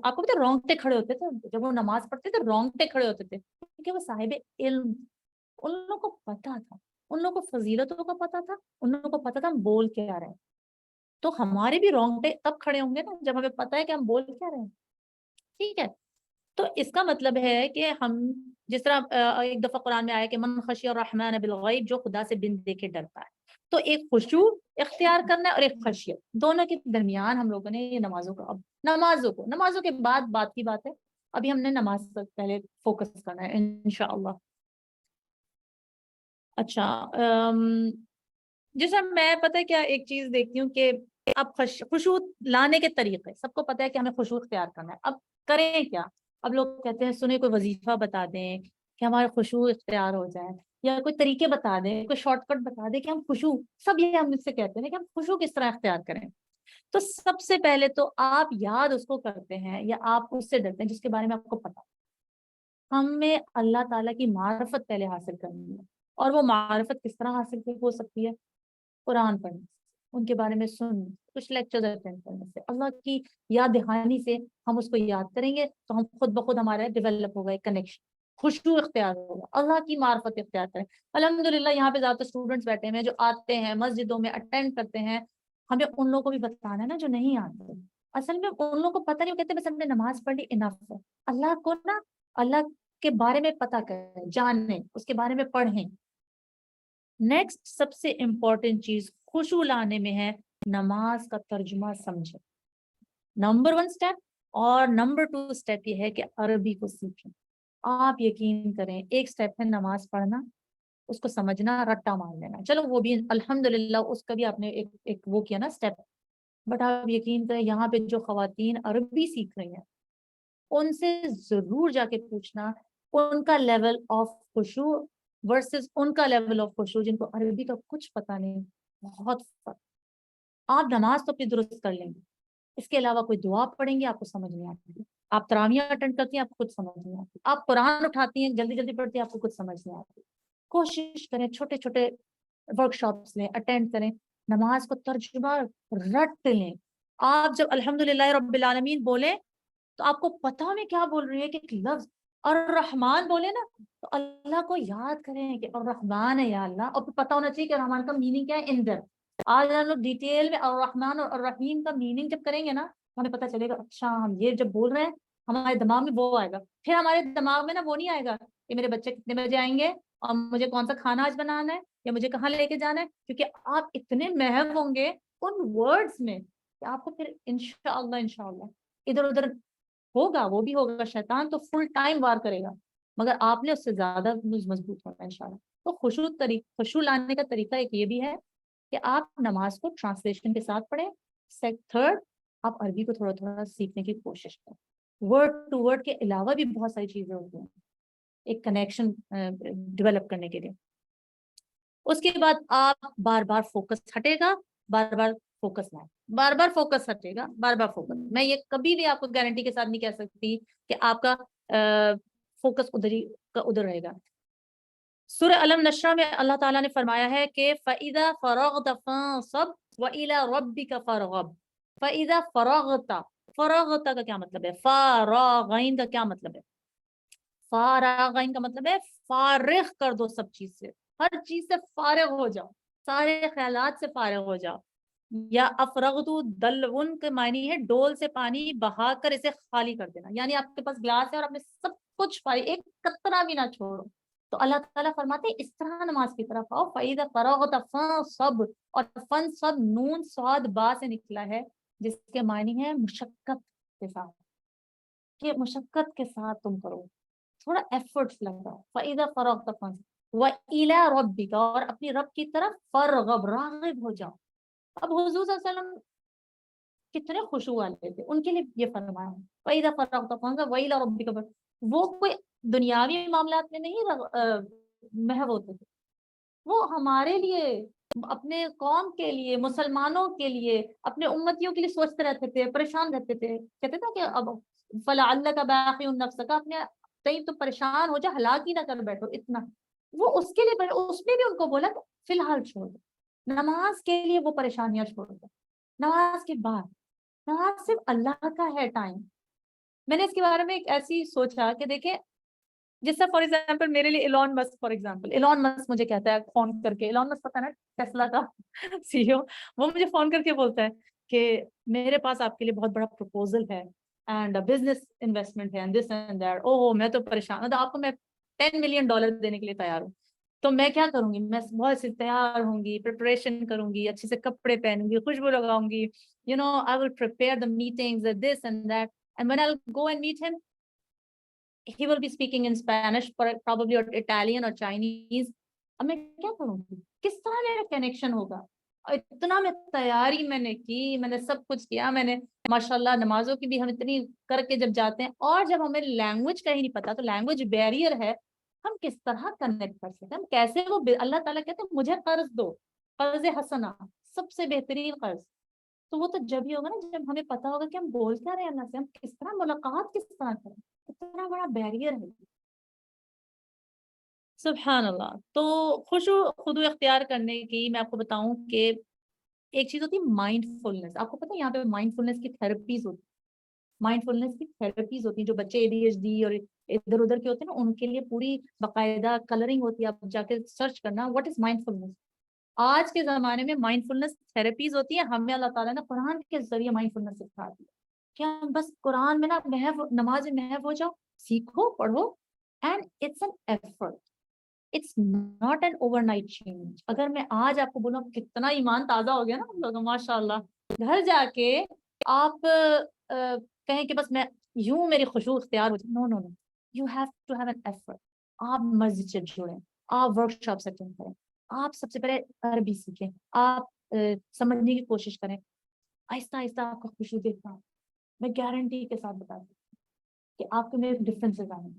آپ کو پتہ ہے رونگٹے کھڑے ہوتے تھے جب وہ نماز پڑھتے تھے, رونگٹے کھڑے ہوتے تھے کیونکہ وہ صاحب علم, ان لوگوں کو پتا تھا, ان لوگوں کو فضیلتوں کا پتا تھا, ان لوگوں کو پتا تھا ہم بول کیا رہے ہیں. تو ہمارے بھی رونگٹے تب کھڑے ہوں گے نا جب ہمیں پتا ہے کہ ہم بول کیا رہے ہیں. ٹھیک ہے, تو اس کا مطلب ہے کہ ہم جس طرح ایک دفعہ قرآن میں آیا کہ من خشی الرحمن بالغیب, جو خدا سے بن دیکھے ڈرتا ہے. تو ایک خشوع اختیار کرنا ہے اور ایک خشیت, دونوں کے درمیان ہم لوگوں نے یہ نمازوں کو, اب نمازوں کے بعد بات کی بات ہے, ابھی ہم نے نماز پر پہلے فوکس کرنا ہے انشاءاللہ. اچھا, جیسے میں پتہ ہے کیا ایک چیز دیکھتی ہوں کہ اب خشوع لانے کے طریقے, سب کو پتہ ہے کہ ہمیں خشوع اختیار کرنا ہے, اب کریں کیا؟ اب لوگ کہتے ہیں سنیں کوئی وظیفہ بتا دیں کہ ہمارا خشوع اختیار ہو جائے, یا کوئی طریقے بتا دیں, کوئی شارٹ کٹ بتا دیں کہ ہم خشوع, سب یہ ہم مجھ سے کہتے ہیں کہ ہم خشوع کس طرح اختیار کریں. تو سب سے پہلے تو آپ یاد اس کو کرتے ہیں یا آپ اس سے ڈرتے ہیں جس کے بارے میں آپ کو پتا. ہمیں اللہ تعالیٰ کی معرفت پہلے حاصل کرنی ہے, اور وہ معرفت کس طرح حاصل ہو سکتی ہے؟ قرآن پڑھنے سے, ان کے بارے میں سن, کچھ لیکچر اٹینڈ کرنے سے, اللہ کی یاد دہانی سے ہم اس کو یاد کریں گے تو ہم خود بخود ہمارا ڈیولپ ہوگا ایک کنیکشن, خشوع اختیار ہوگا, اللہ کی معرفت اختیار کریں. الحمدللہ یہاں پہ زیادہ اسٹوڈنٹس بیٹھے ہیں جو آتے ہیں مسجدوں میں اٹینڈ کرتے ہیں, ہمیں ان لوگوں کو بھی بتانا ہے نا جو نہیں آتے. اصل میں ان لوگوں کو پتہ نہیں, وہ کہتے ہیں بس ہم نے نماز پڑھ لی انف ہے. اللہ کو نا, اللہ کے بارے میں پتہ کریں, جانیں, اس کے بارے میں پڑھیں. نیکسٹ سب سے امپورٹنٹ چیز خشوع لانے میں ہے نماز کا ترجمہ سمجھیں, نمبر 1 اسٹیپ. اور نمبر 2 اسٹیپ یہ ہے کہ عربی کو سیکھیں. آپ یقین کریں, ایک اسٹیپ ہے نماز پڑھنا, اس کو سمجھنا, رٹا مار لینا, چلو وہ بھی الحمدللہ اس کا بھی آپ نے ایک وہ کیا نا اسٹیپ. بٹ آپ یقین کریں یہاں پہ جو خواتین عربی سیکھ رہی ہیں ان سے ضرور جا کے پوچھنا ان کا لیول آف خشوع ورسز ان کا لیول آف خشوع جن کو عربی کا کچھ پتہ نہیں. بہت فرق. آپ نماز تو اپنی درست کر لیں گے, اس کے علاوہ کوئی دعا پڑھیں گے آپ کو سمجھ نہیں آتی, آپ تراویح اٹینڈ کرتی ہیں آپ کو کچھ سمجھ نہیں آتی, آپ قرآن اٹھاتی ہیں جلدی جلدی پڑھتی ہیں آپ کو کچھ سمجھ نہیں آتی. کوشش کریں چھوٹے چھوٹے ورک شاپس لیں, اٹینڈ کریں, نماز کو ترجمہ رٹ لیں. آپ جب الحمدللہ رب العالمین بولیں تو آپ کو پتہ میں کیا بول رہی ہے کہ ایک لفظ الرحمن بولے نا تو اللہ کو یاد کریں کہ الرحمن ہے یا اللہ, اور پھر پتہ ہونا چاہیے کہ الرحمن کا میننگ کیا ہے. اندر آج ہم لوگ ڈیٹیل میں الرحمن اور الرحیم کا میننگ جب کریں گے نا ہمیں پتہ چلے گا اچھا ہم یہ جب بول رہے ہیں ہمارے دماغ میں وہ آئے گا. پھر ہمارے دماغ میں نا وہ نہیں آئے گا کہ میرے بچے کتنے بجے آئیں گے اور مجھے کون سا کھانا آج بنانا ہے یا مجھے کہاں لے کے جانا ہے, کیونکہ آپ اتنے محو ہوں گے ان ورڈز میں کہ آپ کو پھر انشاءاللہ ادھر ادھر ہوگا, وہ بھی ہوگا, شیطان تو فل ٹائم وار کرے گا مگر آپ نے اس سے زیادہ مضبوط ہوگا انشاءاللہ. تو خشوع لانے کا طریقہ ایک یہ بھی ہے کہ آپ نماز کو ٹرانسلیشن کے ساتھ پڑھیں. تھرڈ, آپ عربی کو تھوڑا تھوڑا سیکھنے کی کوشش کریں. ورڈ ٹو ورڈ کے علاوہ بھی بہت ساری چیزیں ہوتی ہیں ایک کنیکشن ڈیولپ کرنے کے لیے. اس کے بعد آپ بار بار فوکس ہٹے گا, بار بار فوکس لائیں, بار بار فوکس ہٹے گا, بار بار فوکس. میں یہ کبھی بھی آپ کو گارنٹی کے ساتھ نہیں کہہ سکتی کہ آپ کا فوکس ادھر ہی کا ادھر رہے گا. سورہ علم نشرہ میں اللہ تعالیٰ نے فرمایا ہے کہ فَإِذَا فَرَغْتَ فَانصَبْ وَإِلَىٰ رَبِّكَ فَارْغَب. فَإِذَا فَرَغْتَ, فَرَغْتَ کا کیا مطلب ہے؟ فَارَغَین کا کیا مطلب ہے؟ فَارَغَین کا مطلب ہے فارغ کر دو سب چیز سے, ہر چیز سے فارغ ہو جاؤ, سارے خیالات سے فارغ ہو جاؤ. یا افرغتو دلون کے معنی ہے ڈول سے پانی بہا کر اسے خالی کر دینا, یعنی آپ کے پاس گلاس ہے اور آپ نے سب کچھ فارغ, ایک قطرہ بھی نہ چھوڑو. تو اللہ تعالیٰ فرماتے ہیں اس طرح نماز کی طرف آؤ. فَإِذَا فَرَغْتَ فَانصَبْ, اور فَانصَبْ نون صاد با سے نکلا ہے جس کے معنی ہے مشقت کے ساتھ, کہ مشقت کے ساتھ تم کرو, تھوڑا ایفرٹس لگاؤ. فَإِذَا فَرَغْتَ فَانصَبْ وَإِلَىٰ رَبِّكَ, اور اپنی رب کی طرف فرغب راغب ہو جاؤ. اب حضور صلی اللہ علیہ وسلم کتنے خوشبو والے تھے، ان کے لیے یہ فرمایا ہے وَإِذَا فَرَغْتَ فَانْصَبْ وَإِلَىٰ رَبِّكَ فَارْغَب۔ وہ کوئی دنیاوی معاملات میں نہیں محو ہوتے تھے، وہ ہمارے لیے، اپنے قوم کے لیے، مسلمانوں کے لیے، اپنے امتیوں کے لیے سوچتے رہتے تھے، پریشان رہتے تھے، کہتے تھے کہ اب فَلَعَلَّكَ بَاخِعٌ نَفْسَكَ، اپنے کہیں تو پریشان ہو جا، ہلاک ہی نہ کر بیٹھو اتنا، وہ اس کے لیے اس نے بھی ان کو بولا کہ فی الحال چھوڑ دو، نماز کے لیے وہ پریشانیاں چھوڑ دو، نماز کے بعد، نماز صرف اللہ کا ہے ٹائم۔ میں نے اس کے بارے میں ایک ایسی سوچا کہ دیکھیں، جس سے فار ایگزامپل میرے لیے Elon Musk, for example Elon Musk مجھے کہتا ہے فون کر کے، ایلون مسک پتہ نا ٹیسلا کا سی او، وہ مجھے فون کر کے بولتا ہے کہ میرے پاس آپ کے لیے بہت بڑا پروپوزل ہے اینڈ بزنس انویسٹمنٹ ہے اینڈ دس اینڈ دیٹ، اوہ میں تو پریشان ہوں، آپ کو میں $10 ملین دینے کے لیے تیار ہوں، تو میں کیا کروں گی، میں بہت سے تیار ہوں گی، پریپریشن کروں گی، اچھے سے کپڑے پہنوں گی، خوشبو لگاؤں گی، I will prepare the meetings and this and that, and when I'll go and meet him, he will be speaking in Spanish, probably or Italian or Chinese. اب میں کیا کروں گی، کس طرح میرا کنیکشن ہوگا، اتنا میں تیاری میں نے کی، میں نے سب کچھ کیا، میں نے ماشاءاللہ نمازوں کی بھی ہم اتنی کر کے جب جاتے ہیں، اور جب ہمیں لینگویج کا ہی نہیں پتا تو لینگویج بیریئر ہے، ہم کس طرح کنیکٹ کر سکتے ہیں، ہم کیسے، وہ اللہ تعالیٰ کہتے ہیں مجھے قرض دو، قرض حسنہ، سب سے بہترین قرض، تو وہ تو جب ہی ہوگا نا جب ہمیں پتا ہوگا کہ ہم بول کیا رہے ہیں اللہ سے، ہم کس طرح ملاقات کس طرح کریں، اتنا بڑا بیریئر ہے۔ سبحان اللہ۔ تو خوشو خضوع اختیار کرنے کی میں آپ کو بتاؤں کہ ایک چیز ہوتی ہے مائنڈ فلنس، آپ کو پتہ ہے یہاں پہ مائنڈ فلنس کی تھراپیز ہوتی ہیں، مائنڈ فلنس کی تھراپیز ہوتی ہیں، جو بچے ADHD اور ادھر ادھر کے ہوتے ہیں نا، ان کے لیے پوری باقاعدہ کلرنگ ہوتی ہے، آپ جا کے سرچ کرنا واٹ از مائنڈ فلنس۔ آج کے زمانے میں مائنڈ فلنس تھراپیز ہوتی ہیں، ہمیں اللہ تعالیٰ نے قرآن کے ذریعے مائنڈ فلنس سکھا دی، کیا بس قرآن میں نا محو، نماز میں محو ہو جاؤ، سیکھو، پڑھو، and it's an effort, it's not an overnight change. اگر میں آج آپ کو بولوں کتنا ایمان تازہ ہو گیا نا ہم لوگ ماشاء اللہ، گھر جا کے آپ کہیں کہ بس میں یوں میری خشوع اختیار ہو جائے، no no no, you have to have an effort. آپ مسجد سے جڑیں، آپ ورک شاپ اٹینڈ کریں، آپ سب سے پہلے عربی سیکھیں، آپ سمجھنے کی کوشش کریں، آہستہ آہستہ آپ کا خشوع دیکھنا، میں گارنٹی کے ساتھ بتا دوں کہ آپ کے میں ڈفرینسز آئیں گے،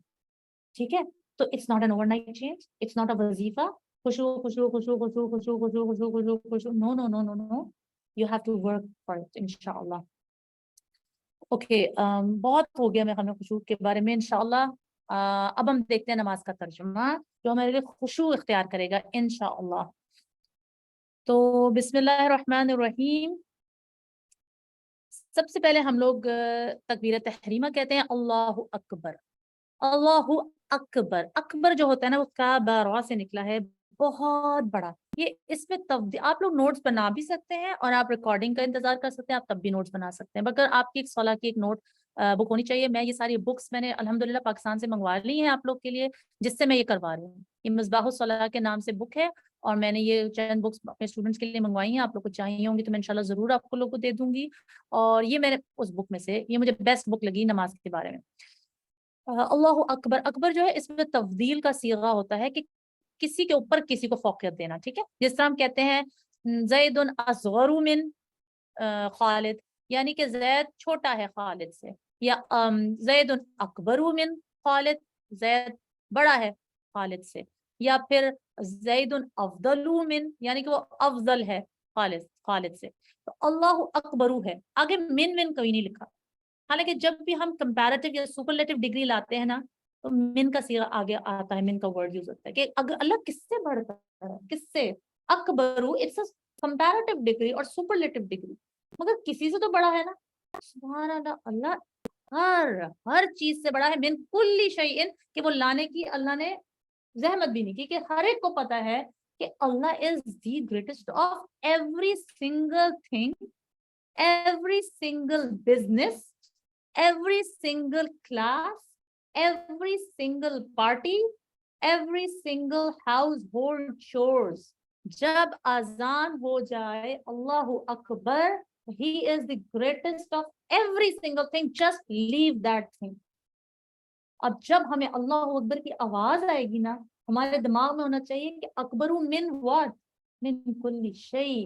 ٹھیک ہے؟ تو it's not an overnight change, it's not a وظیفہ، خشوع خشوع خشوع خشوع خشوع خشوع خشوع خشوع خشوع، no no no no no, you have to work for it انشاءاللہ۔ اوکے، بہت ہو گیا میں ہمیں خشوع کے بارے میں انشاءاللہ۔ اب ہم دیکھتے ہیں نماز کا ترجمہ جو ہمارے لیے خشوع اختیار کرے گا انشاءاللہ۔ تو بسم اللہ الرحمن الرحیم، سب سے پہلے ہم لوگ تکبیر تحریمہ کہتے ہیں، اللہ اکبر، اللہ اکبر، اکبر جو ہوتا ہے نا وہ کا بارا سے نکلا ہے، بہت بڑا، یہ اس میں آپ لوگ نوٹس بنا بھی سکتے ہیں اور آپ ریکارڈنگ کا انتظار کر سکتے ہیں، آپ تب بھی نوٹس بنا سکتے ہیں، مگر آپ کی ایک صلاح کی ایک نوٹ بک ہونی چاہیے۔ میں یہ ساری بکس میں نے الحمدللہ پاکستان سے منگوا لی ہیں آپ لوگ کے لیے، جس سے میں یہ کروا رہی ہوں، یہ مصباح الصلاح کے نام سے بک ہے، اور میں نے یہ چند بکس اپنے اسٹوڈنٹس کے لیے منگوائی ہیں، آپ لوگ کو چاہیے ہوں گی تو میں انشاءاللہ ضرور آپ کو لوگوں کو دے دوں گی، اور یہ میں نے اس بک میں سے، یہ مجھے بیسٹ بک لگی نماز کے بارے میں۔ اللہ اکبر، اکبر جو ہے اس میں تفضیل کا صیغہ ہوتا ہے کہ کسی کے اوپر کسی کو فوقیت دینا، ٹھیک ہے؟ جس طرح ہم کہتے ہیں زید اصغر من خالد، یعنی کہ زید چھوٹا ہے خالد سے، یا زید اکبر من خالد، زید بڑا ہے خالد سے، یا پھر زید افضل من، یعنی کہ وہ افضل ہے خالد سے۔ تو اللہ اکبر ہے، آگے من کوئی نہیں لکھا، حالانکہ جب بھی ہم کمپیریٹیو یا سپرلیٹو ڈگری لاتے ہیں نا تو من کا صیغہ آگے آتا ہے، من کا ورڈ یوز ہوتا ہے کہ اگر اللہ کس سے بڑھتا ہے، کس سے، اکبرو اٹس اے کمپیریٹیو ڈگری اور سپرلیٹو ڈگری، مگر کسی سے تو بڑا ہے نا، سبحان اللہ، اللہ ہر چیز سے بڑا ہے، من کل شیء، کہ وہ لانے کی اللہ نے زحمت بھی نہیں کی، کہ ہر ایک کو پتا ہے کہ اللہ is the greatest of every single thing, every single business, every single class, every single party, every single household chores. جب اذان ہو جائے اللہ اکبر، he is the greatest of every single thing, just leave that thing. اب جب ہمیں اللہ اکبر کی آواز آئے گی نا، ہمارے دماغ میں ہونا چاہیے کہ اکبر من what؟ من کل شیء،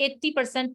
80%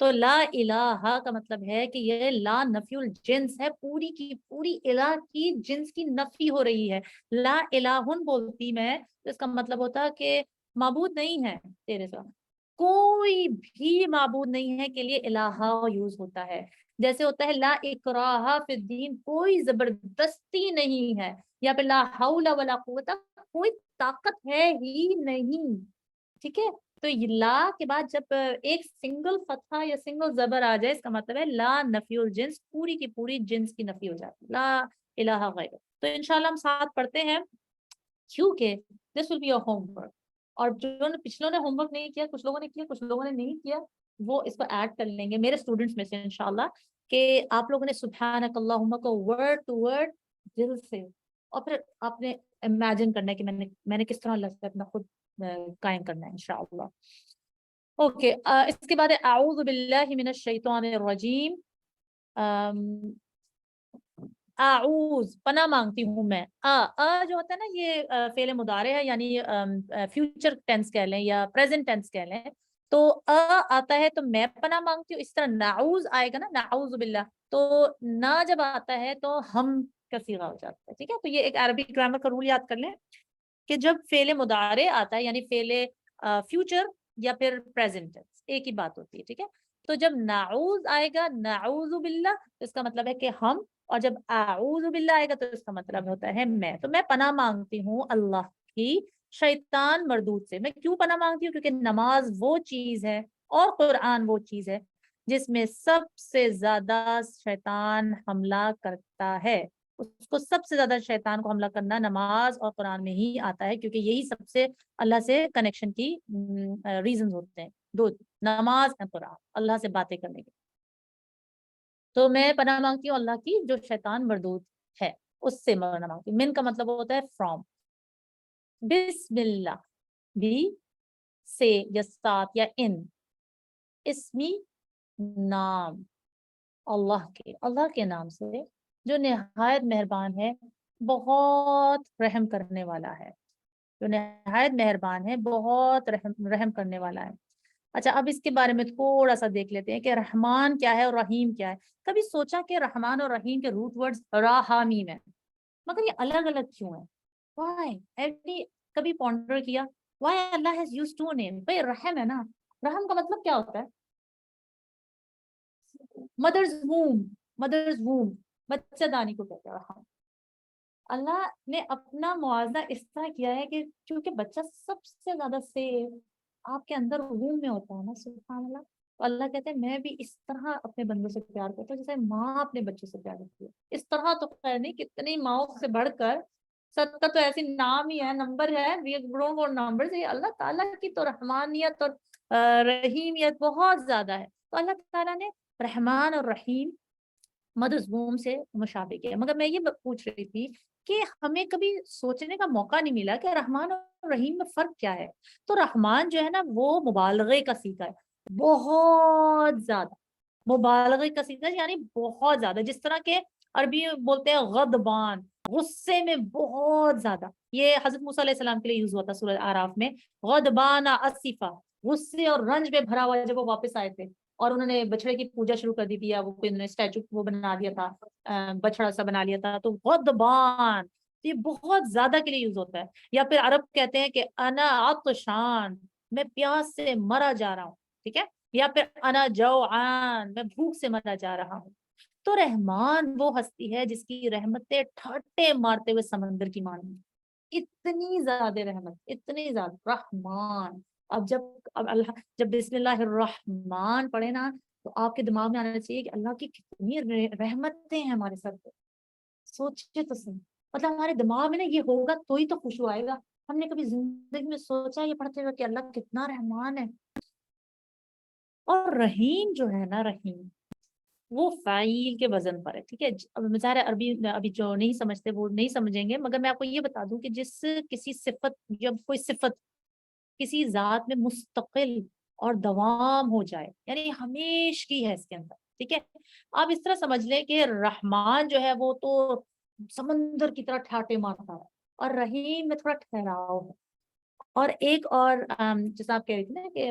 تو لا الہ کا مطلب ہے کہ یہ لا نفی الجنس ہے، پوری کی پوری الہ کی جنس کی نفی ہو رہی ہے۔ لا الہن بولتی میں تو اس کا مطلب ہوتا ہے کہ معبود نہیں ہے تیرے ساتھ، کوئی بھی معبود نہیں ہے کے لیے الہ یوز ہوتا ہے۔ جیسے ہوتا ہے لا اکراہ فی الدین، کوئی زبردستی نہیں ہے، یا پھر لا حول ولا قوت، کوئی طاقت ہے ہی نہیں، ٹھیک ہے۔ تو یہ لا کے بعد جب ایک سنگل فتحہ یا سنگل زبر آ جائے، اس کا مطلب ہے لا نفی الجنس، پوری کی پوری جنس کی نفی ہو جاتی ہے، لا الہ غیر۔ تو انشاءاللہ ہم ساتھ پڑھتے ہیں، کیونکہ this will be your homework, اور جو پچھلوں نے ہوم ورک نہیں کیا، کچھ لوگوں نے کیا کچھ لوگوں نے نہیں کیا، وہ اس کو ایڈ کر لیں گے میرے اسٹوڈنٹس میں سے انشاءاللہ، کہ آپ لوگوں نے سبحانک اللہم کو ورڈ ٹو ورڈ دل سے، اور پھر آپ نے امیجن کرنا ہے کہ میں نے کس طرح اللہ سے اپنا خود قائم کرنا ہے انشاءاللہ۔ اوکے، اس کے بعد اعوذ باللہ من الشیطان الرجیم، اعوذ پناہ مانگتی ہوں میں، جو ہوتا ہے نا یہ فعل مضارع ہے، یعنی فیوچر ٹینس کہہ لیں یا پریزنٹ ٹینس کہہ لیں، تو آتا ہے تو میں پناہ مانگتی ہوں، اس طرح نعوذ آئے گا نا، نعوذ باللہ، تو نہ جب آتا ہے تو ہم کا صیغہ ہو جاتا ہے، ٹھیک ہے۔ تو یہ ایک عربی گرامر کا رول یاد کر لیں کہ جب فعل مضارع آتا ہے یعنی فعل فیوچر یا پھر پریزنٹ ٹینس، ایک ہی بات ہوتی ہے، ٹھیک ہے۔ تو جب نعوذ آئے گا، نعوذ باللہ، تو اس کا مطلب ہے کہ ہم، اور جب اعوذ باللہ آئے گا تو اس کا مطلب ہوتا ہے میں۔ تو میں پناہ مانگتی ہوں اللہ کی شیطان مردود سے۔ میں کیوں پناہ مانگتی ہوں؟ کیونکہ نماز وہ چیز ہے اور قرآن وہ چیز ہے جس میں سب سے زیادہ شیطان حملہ کرتا ہے۔ اس کو سب سے زیادہ شیطان کو حملہ کرنا نماز اور قرآن میں ہی آتا ہے، کیونکہ یہی سب سے اللہ سے کنیکشن کی ریزنز ہوتے ہیں، دو، نماز اور قرآن، اللہ سے باتیں کرنے کے۔ تو میں پناہ مانگتی ہوں اللہ کی جو شیطان مردود ہے، اس سے پناہ مانگتی ہوں۔ من کا مطلب ہوتا ہے فرام، بسم اللہ، بھی سے یا ساتھ یا ان، اسمی نام، اللہ کے نام سے جو نہایت مہربان ہے، بہت رحم کرنے والا ہے، جو نہایت مہربان ہے، بہت رحم کرنے والا ہے۔ اچھا، اب اس کے بارے میں تھوڑا سا دیکھ لیتے ہیں کہ رحمان کیا ہے اور رحیم کیا ہے۔ کبھی سوچا کہ رحمان اور رحیم کے روٹ ورڈز را ہا میم ہے، مگر یہ الگ الگ کیوں ہیں؟ وائی ایوری، کبھی پونڈر کیا why Allah has used to name? بھئی رحم ہے نا، رحم کا مطلب کیا ہوتا ہے؟ مدرز ووم، بچہ دانی کو کہتے ہیں رحم۔ اللہ نے اپنا موازنہ اس طرح کیا ہے کہ چونکہ بچہ سب سے زیادہ سیف آپ کے اندر ووم میں ہوتا ہے نا، سبحان اللہ، تو اللہ کہتے ہیں میں بھی اس طرح اپنے بندوں سے پیار کرتا ہوں جیسے ماں اپنے بچوں سے پیار کرتی ہے۔ اس طرح تو خیر نہیں، کتنی ماؤں سے بڑھ کر 70 تو ایسی نام ہی ہے، نمبر ہے، نمبر سے اللہ تعالیٰ کی تو رحمانیت اور رحیمیت بہت زیادہ ہے۔ تو اللہ تعالیٰ نے رحمان اور رحیم مدذموم سے مشابہ کیا۔ مگر میں یہ پوچھ رہی تھی کہ ہمیں کبھی سوچنے کا موقع نہیں ملا کہ رحمان اور رحیم میں فرق کیا ہے۔ تو رحمان جو ہے نا وہ مبالغے کا صیغہ ہے، بہت زیادہ مبالغے کا صیغہ ہے، یعنی بہت زیادہ، جس طرح کے عربی میں بولتے ہیں غضبان، غصے میں بہت زیادہ۔ یہ حضرت موسیٰ علیہ السلام کے لیے یوز ہوا تھا سورہ اعراف میں، غضبان اسفا، غصے اور رنج میں بھرا ہوا، جب وہ واپس آئے تھے اور انہوں نے بچڑے کی پوجا شروع کر دی تھی، یا وہ انہوں نے اسٹیچو وہ بنا دیا تھا، بچڑا سا بنا لیا تھا، تو غضبان یہ بہت زیادہ کے لیے یوز ہوتا ہے۔ یا پھر عرب کہتے ہیں کہ انا عطشان، میں پیاس سے مرا جا رہا ہوں، ٹھیک ہے۔ یا پھر انا جوعان، میں بھوک سے مرا جا رہا ہوں۔ تو رحمان وہ ہستی ہے جس کی رحمتیں ٹھاٹے مارتے ہوئے سمندر کی مانند، اتنی زیادہ رحمت، اتنی زیادہ رحمان۔ اب اللہ جب بسم اللہ الرحمن پڑھے نا، تو آپ کے دماغ میں آنا چاہیے کہ اللہ کی کتنی رحمتیں ہیں ہمارے ساتھ۔ سوچے تو صحیح، مطلب ہمارے دماغ میں نا یہ ہوگا تو ہی تو خوشبو آئے گا۔ ہم نے کبھی زندگی میں سوچا یہ پڑھتے ہوئے کہ اللہ کتنا رحمان ہے؟ اور رحیم جو ہے نا، رحیم وہ فاعل کے وزن پر ہے، ٹھیک ہے۔ اب ظاہر ہے عربی ابھی جو نہیں سمجھتے وہ نہیں سمجھیں گے، مگر میں آپ کو یہ بتا دوں کہ جس کسی صفت، جب کوئی صفت کسی ذات میں مستقل اور دوام ہو جائے، یعنی ہمیش کی ہے اس کے اندر، ٹھیک ہے۔ آپ اس طرح سمجھ لیں کہ رحمان جو ہے وہ تو سمندر کی طرح ٹھاٹے مارتا ہے، اور رحیم میں تھوڑا ٹھہراؤ ہے۔ اور ایک اور جیسا آپ کہہ رہی تھی نا کہ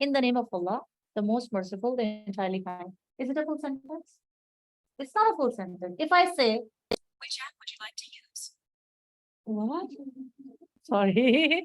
In the name of Allah, the most merciful, the entirely kind. Is it a full sentence? It's not a full sentence. If I say, which app would you like to use? What? Sorry.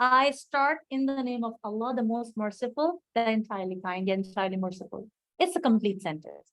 I start in the name of Allah, the most merciful, the entirely kind, the entirely merciful. It's a complete sentence.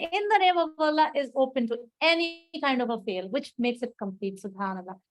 In the name of Allah is open to any kind of a fail, which makes it complete. Subhanallah.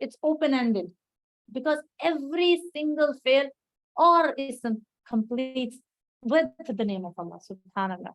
It's open-ended because every single fail or ism completes with the name of Allah. Subhanallah.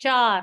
4।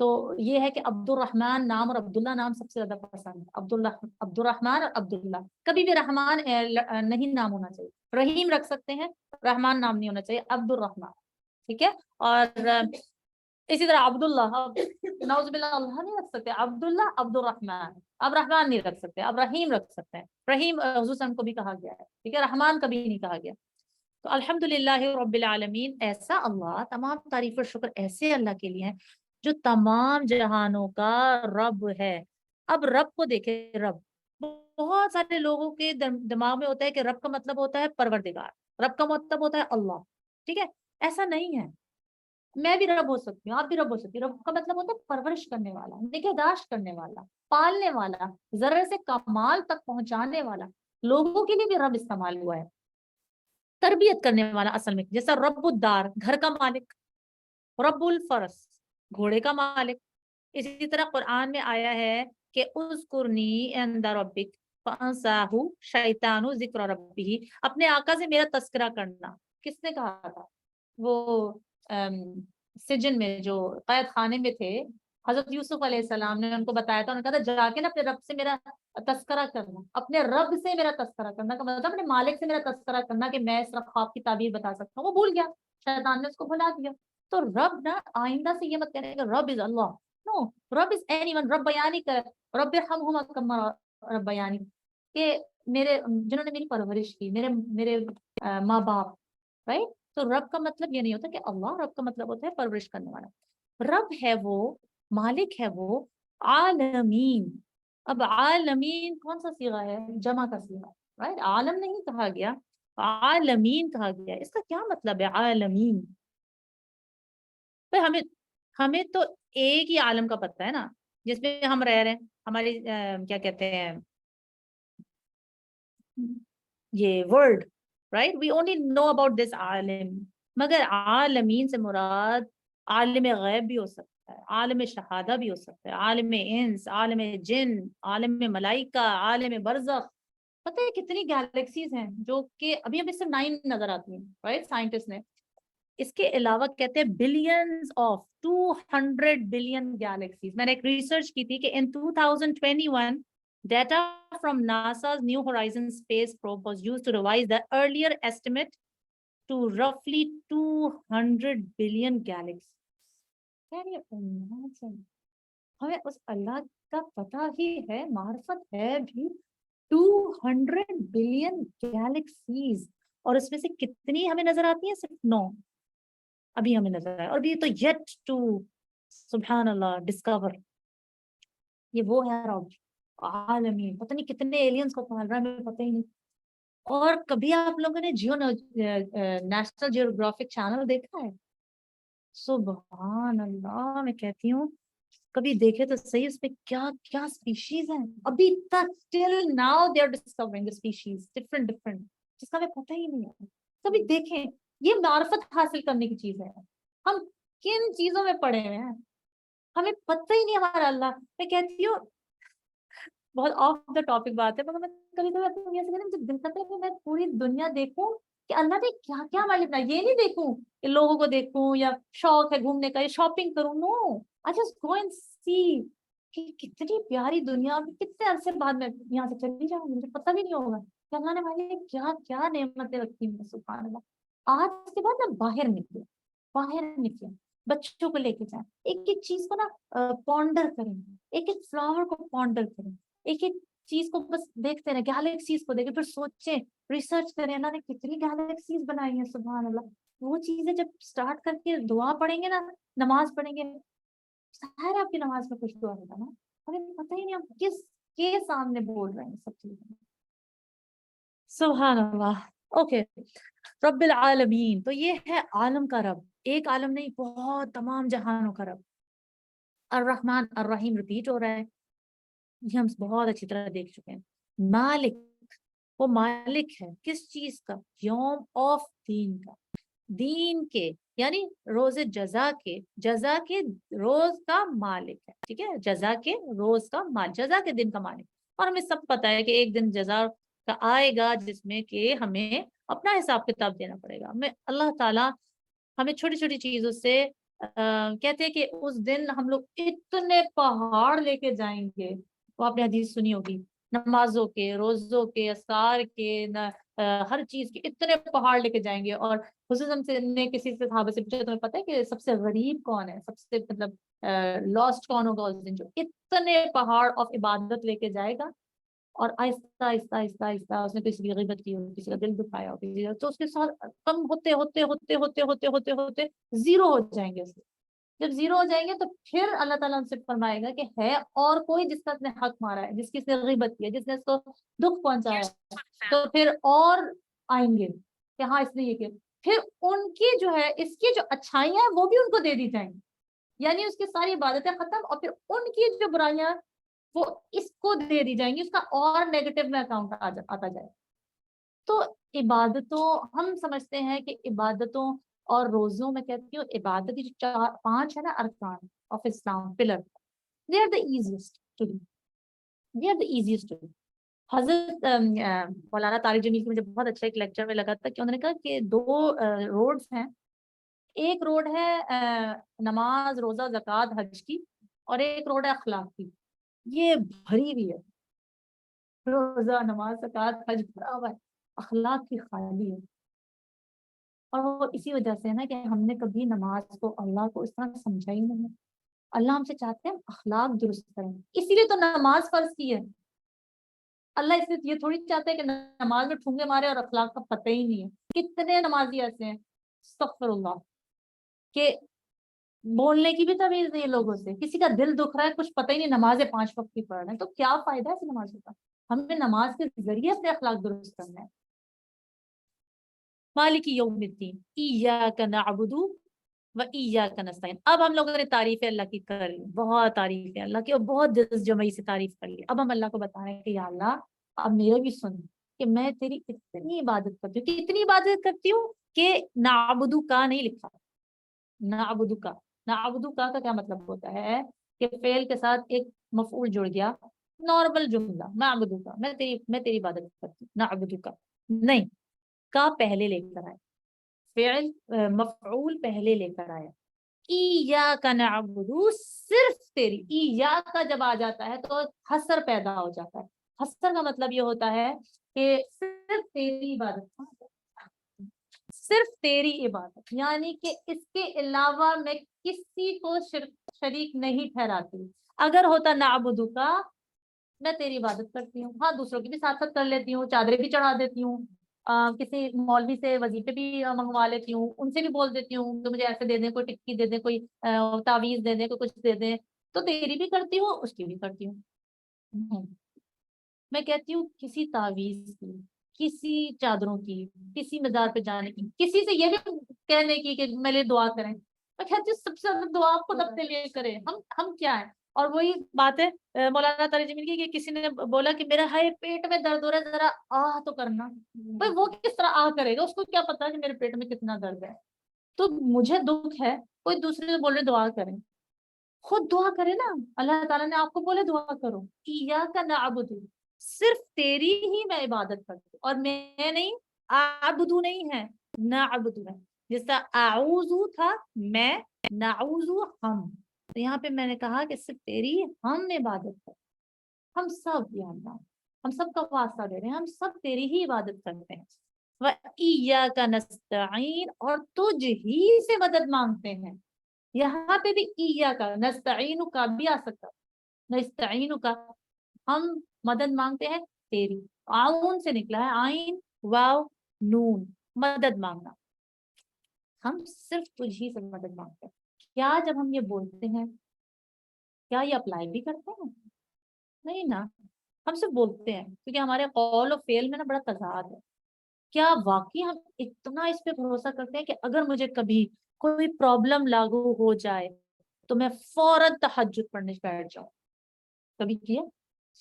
تو یہ ہے کہ عبد الرحمن نام اور عبداللہ نام سب سے زیادہ پسند ہے. عبد الرحمن اور عبداللہ. کبھی بھی رحمان نہیں نام ہونا چاہیے. رحیم رکھ سکتے ہیں, رحمان نام نہیں ہونا چاہیے, عبد الرحمن. ٹھیک ہے. اور اسی طرح عبداللہ, نعوذ باللہ اللہ نہیں رکھ سکتے, عبداللہ عبد الرحمن. اب رحمان نہیں رکھ سکتے, اب رحیم رکھ سکتے ہیں. رحیم حضور صلی اللہ علیہ وسلم کو بھی کہا گیا ہے. ٹھیک ہے. رحمان کبھی نہیں کہا گیا. تو الحمدللہ رب العالمین, ایسا اللہ, تمام تعریف و شکر ایسے اللہ کے لیے ہیں جو تمام جہانوں کا رب ہے. اب رب کو دیکھے, رب بہت سارے لوگوں کے دماغ میں ہوتا ہے کہ رب کا مطلب ہوتا ہے پروردگار, رب کا مطلب ہوتا ہے اللہ. ٹھیک ہے. ایسا نہیں ہے. میں بھی رب ہو سکتی ہوں, آپ بھی رب ہو سکتی. رب کا مطلب ہوتا ہے پرورش کرنے والا, نگہداشت کرنے والا, پالنے والا, ذرے سے کمال تک پہنچانے والا. لوگوں کے لیے بھی رب استعمال ہوا ہے, تربیت کرنے والا اصل میں. جیسا رب الدار, گھر کا مالک. رب الفرس, گھوڑے کا مالک. اسی طرح قرآن میں آیا ہے کہ اذکرنی عند ربک فانساہ شیطان ذکر ربہ, اپنے آقا سے میرا تذکرہ کرنا. کس نے کہا تھا؟ وہ سجن میں, جو قید خانے میں تھے, حضرت یوسف علیہ السلام نے ان کو بتایا تھا. انہوں نے کہا تھا جا کے نا اپنے رب سے میرا تذکرہ کرنا, اپنے رب سے میرا تذکرہ کرنا کا مطلب اپنے مالک سے میرا تذکرہ کرنا کہ میں صرف خواب کی تعبیر بتا سکتا ہوں. وہ بھول گیا, شیطان نے اس کو بھلا دیا. تو رب نا آئندہ سے یہ مت کہنے کہ رب از اللہ. نو, رب از اینی ون. رب بیانی کر, رب ارحمہما کما رب بیانی, کہ میرے جنہوں نے میری پرورش کی, میرے ماں باپ. رائٹ. تو رب کا مطلب یہ نہیں ہوتا کہ اللہ, رب کا مطلب ہوتا ہے پرورش کرنے والا. رب ہے وہ, مالک ہے وہ, عالمین. اب عالمین کون سا صیغہ ہے؟ جمع کا صیغہ. رائٹ. عالم نہیں کہا گیا, عالمین کہا گیا. اس کا کیا مطلب ہے عالمین؟ ہمیں تو ایک ہی عالم کا پتہ ہے نا, جس میں ہم رہ رہے ہیں. ہماری کیا کہتے ہیں یہ world, right. We only know about this عالم. مگر عالمین سے مراد عالم غیب بھی ہو سکتا ہے, عالم شہادہ بھی ہو سکتا ہے, عالم انس, عالم جن, عالم ملائکہ, عالم برزخ. پتہ ہے کتنی گیلیکسیز ہیں جو کہ ابھی ہمیں صرف 9 نظر آتی ہیں, رائٹ, سائنٹسٹ نے. اس کے علاوہ کہتے ہیں بلینز آف 200 بلین گیلیکسیز. میں نے ایک ریسرچ کی تھی کہ in 2021 data from NASA's New Horizons space probe was used to revise the earlier estimate to roughly 200 billion galaxies. Can you imagine? ہمیں اس اللہ کا پتہ ہی ہے, معرفت ہے بھی. 200 بلین گیلیکسیز, اور اس میں سے کتنی ہمیں نظر آتی ہیں؟ صرف 9 ابھی ہمیں نظر آئے. اور بھی تو یٹ ٹو سبحان اللہ ڈسکور. یہ وہ ہے رب عالمین. پتہ نہیں کتنے ایلینز کو پال رہا ہے, ہمیں پتہ ہی نہیں. اور کبھی آپ لوگوں نے نیشنل جیوگرافک چینل دیکھا ہے؟ سبحان اللہ, میں کہتی ہوں کبھی دیکھے تو صحیح, اس پہ کیا کیا اسپیشیز ہیں ابھی تک. Till now they are discovering species different, جس کا ہمیں پتہ ہی نہیں ہے. کبھی دیکھیں, یہ معرفت حاصل کرنے کی چیز ہے. ہم کن چیزوں میں پڑے ہوئے ہیں, ہمیں پتہ ہی نہیں ہمارا اللہ. میں کہتی ہوں بہت آف دا ٹاپک بات ہے, مگر میں کبھی کبھی مجھے دل کرتا ہے کہ میں پوری دنیا دیکھوں کہ اللہ نے کیا کیا ہمارے لیے بنایا. یہ نہیں دیکھوں کہ لوگوں کو دیکھوں یا شوق ہے گھومنے کا یا شاپنگ کروں. نو, I just go and see کہ کتنی پیاری دنیا. کتنے عرصے بعد میں یہاں سے چلی جاؤں, مجھے پتہ بھی نہیں ہوگا کہ اللہ نے ہمارے لیے کیا کیا نعمتیں رکھی ہیں. سبحان اللہ. آج کے بعد نا باہر نکلے, بچوں کو لے کے جائیں, ایک ایک چیز کو نا پونڈر کریں, ایک ایک فلاور کو پونڈر کریں, ایک ایک چیز کو بس دیکھتے رہیں, گیلیکسیز کو دیکھیں, پھر سوچیں, ریسرچ کریں اللہ نے کتنی گیلیکسیز بنائی ہیں. سبحان اللہ. وہ چیزیں جب سٹارٹ کر کے دعا پڑھیں گے نا, نماز پڑھیں گے, ظاہر آپ کی نماز میں کچھ دعا ہوگا نا, ہمیں پتہ ہی نہیں ہم کس کے سامنے بول رہے ہیں سب چیزیں. سبحان اللہ. اوکے, رب العالمین. تو یہ ہے عالم کا رب, ایک عالم نہیں, بہت تمام جہانوں کا رب. الرحمن الرحیم ریپیٹ ہو رہا ہے, یہ ہم بہت اچھی طرح دیکھ چکے ہیں. مالک, وہ مالک ہے کس چیز کا؟ یوم آف دین کا, دین کے یعنی روز جزا کے روز کا مالک ہے. ٹھیک ہے, جزا کے روز کا مالک, جزا کے دن کا مالک. اور ہمیں سب پتہ ہے کہ ایک دن جزا کا آئے گا جس میں کہ ہمیں اپنا حساب کتاب دینا پڑے گا. ہمیں اللہ تعالیٰ ہمیں چھوٹی چھوٹی چیزوں سے کہتے ہیں کہ اس دن ہم لوگ اتنے پہاڑ لے کے جائیں گے. وہ آپ نے حدیث سنی ہوگی، نمازوں کے، روزوں کے، اسکار کے، ہر چیز کے اتنے پہاڑ لے کے جائیں گے. اور خصوصاً سے نے کسی سے صحابہ سے پوچھا تمہیں پتہ ہے کہ سب سے غریب کون ہے، سب سے مطلب لاسٹ کون ہوگا اس دن، جو اتنے پہاڑ آف عبادت لے کے جائے گا. اور آہستہ آہستہ آہستہ آہستہ اس نے کسی کی غیبت کی ہو، کسی کا دل دکھایا ہو، کسی کا، تو اس کے ساتھ کم ہوتے ہوتے ہوتے ہوتے ہوتے ہوتے ہوتے زیرو ہو جائیں گے. جب زیرو ہو جائیں گے تو پھر اللہ تعالیٰ ان سے فرمائے گا کہ ہے اور کوئی جس کا اس نے حق مارا ہے، جس کی اس نے غیبت کی ہے، جس نے اس کو دکھ پہنچایا ہے. تو پھر اور آئیں گے کہ ہاں اس نے یہ کیا. پھر ان کی جو ہے اس کی جو اچھائیاں ہیں وہ بھی ان کو دے دی جائیں گی، یعنی اس کی ساری عبادتیں ختم، اور پھر ان کی جو برائیاں وہ اس کو دے دی جائیں گی، اس کا اور نیگیٹو میں اکاؤنٹ آتا جائے. تو عبادتوں، ہم سمجھتے ہیں کہ عبادتوں اور روزوں میں کہتی ہوں عبادت جو پانچ ہے نا ارکان of Islam, pillar, they are the easiest to do, they are the easiest to do. حضرت مولانا طارق جمیل کی مجھے بہت اچھا ایک لیکچر میں لگا تھا کہ انہوں نے کہا کہ دو روڈز ہیں. ایک روڈ ہے نماز، روزہ، زکوٰۃ، حج کی، اور ایک روڈ ہے اخلاق کی. یہ بھری ہوئی ہے، روزہ، نماز، زکوٰۃ، حج بھرا ہوا ہے، اخلاق کی خالی ہے. اور وہ اسی وجہ سے ہے نا کہ ہم نے کبھی نماز کو، اللہ کو اس طرح سمجھا ہی نہیں. اللہ ہم سے چاہتے ہیں اخلاق درست کریں، اسی لیے تو نماز فرض کی ہے. اللہ اس لیے یہ تھوڑی چاہتے ہیں کہ نماز میں ٹھونگے مارے اور اخلاق کا پتہ ہی نہیں ہے. کتنے نمازی ایسے ہیں استغفر اللہ کہ بولنے کی بھی تمیز نہیں ہے لوگوں سے، کسی کا دل دکھ رہا ہے کچھ پتہ ہی نہیں، نمازیں 5 وقت کی پڑھ رہے ہیں. تو کیا فائدہ ہے اس نمازوں کا؟ ہمیں نماز کے ذریعے سے اخلاق درست کرنا ہے. مالک یوم الدین، ایاک نعبد و ایاک نستعین. اب ہم لوگوں نے تعریف اللہ کی کر لی، بہت تعریف ہے اللہ کی، اور بہت دل جمعی سے تعریف کر لی. اب ہم اللہ کو بتا رہے ہیں کہ یا اللہ اب میرے بھی سن کہ میں تیری اتنی عبادت کرتی ہوں، کتنی عبادت کرتی ہوں کہ نعبدو کا نہیں لکھا، نعبدو کا. نعبدو کا کیا مطلب ہوتا ہے کہ فعل کے ساتھ ایک مفعول جڑ گیا، نارمل جملہ، نعبدو کا، میں تیری عبادت کرتی ہوں. نعبدو کا نہیں، کا پہلے لے کر آئے، فعل مفعول پہلے لے کر آیا. ایاک نعبد، صرف تیری. ایاک جب آ جاتا ہے تو حصر پیدا ہو جاتا ہے. حصر کا مطلب یہ ہوتا ہے کہ صرف تیری عبادت، صرف تیری عبادت، یعنی کہ اس کے علاوہ میں کسی کو شریک نہیں ٹھہراتی. اگر ہوتا نعبدو کا، میں تیری عبادت کرتی ہوں، ہاں دوسروں کی بھی ساتھ ساتھ کر لیتی ہوں، چادریں بھی چڑھا دیتی ہوں، کسی مولوی سے وظیفے بھی منگوا لیتی ہوں، ان سے بھی بول دیتی ہوں کہ مجھے ایسے دے دیں، کوئی ٹکی دے دیں، کوئی تعویذ دے دیں، کوئی کچھ دے دیں. تو تیری بھی کرتی ہوں، اس کی بھی کرتی ہوں. میں کہتی ہوں کسی تعویذ کی، کسی چادروں کی، کسی مزار پہ جانے کی، کسی سے یہ بھی کہنے کی کہ میرے لیے دعا کریں، میں کہتی ہوں سب سے زیادہ دعا خود اپنے لیے کریں. ہم کیا ہیں؟ اور وہی بات ہے مولانا طارق جمیل کی کہ کسی نے بولا کہ میرا ہائے پیٹ میں درد ہو رہا ہے، ذرا آہ تو کرنا. بھائی وہ کس طرح آہ کرے گا؟ اس کو کیا پتا کہ میرے پیٹ میں کتنا درد ہے. تو مجھے دکھ ہے، کوئی دوسرے سے بول رہے دعا کریں، خود دعا کرے نا. اللہ تعالیٰ نے آپ کو بولے دعا کرو، ایاک نعبد، صرف تیری ہی میں عبادت کرتی ہوں. اور میں نہیں، عبدو نہیں ہے، نعبد ہے. جس طرح اعوذ تھا میں، نعوذ ہم. تو یہاں پہ میں نے کہا کہ صرف تیری ہم عبادت کرتے، ہم سب، یا اللہ ہم سب کا واسطہ دے رہے ہیں، ہم سب تیری ہی عبادت کرتے ہیں. وَإِيَّاكَ نَسْتَعِينُ، اور تجھ ہی سے مدد مانگتے ہیں. یہاں پہ بھی ایاک، نستعین کا بھی آ سکتا، نستعین کا، ہم مدد مانگتے ہیں تیری. آؤن سے نکلا ہے، آئین واو نون، مدد مانگنا. ہم صرف تجھ ہی سے مدد مانگتے ہیں. کیا جب ہم یہ بولتے ہیں کیا یہ اپلائی بھی کرتے ہیں؟ نہیں نا، ہم صرف بولتے ہیں کیونکہ ہمارے قول و فعل میں نا بڑا تضاد ہے. کیا واقعی ہم اتنا اس پہ بھروسہ کرتے ہیں کہ اگر مجھے کبھی کوئی پرابلم لاگو ہو جائے تو میں فوراً تہجد پڑھنے بیٹھ جاؤں؟ کبھی کیا؟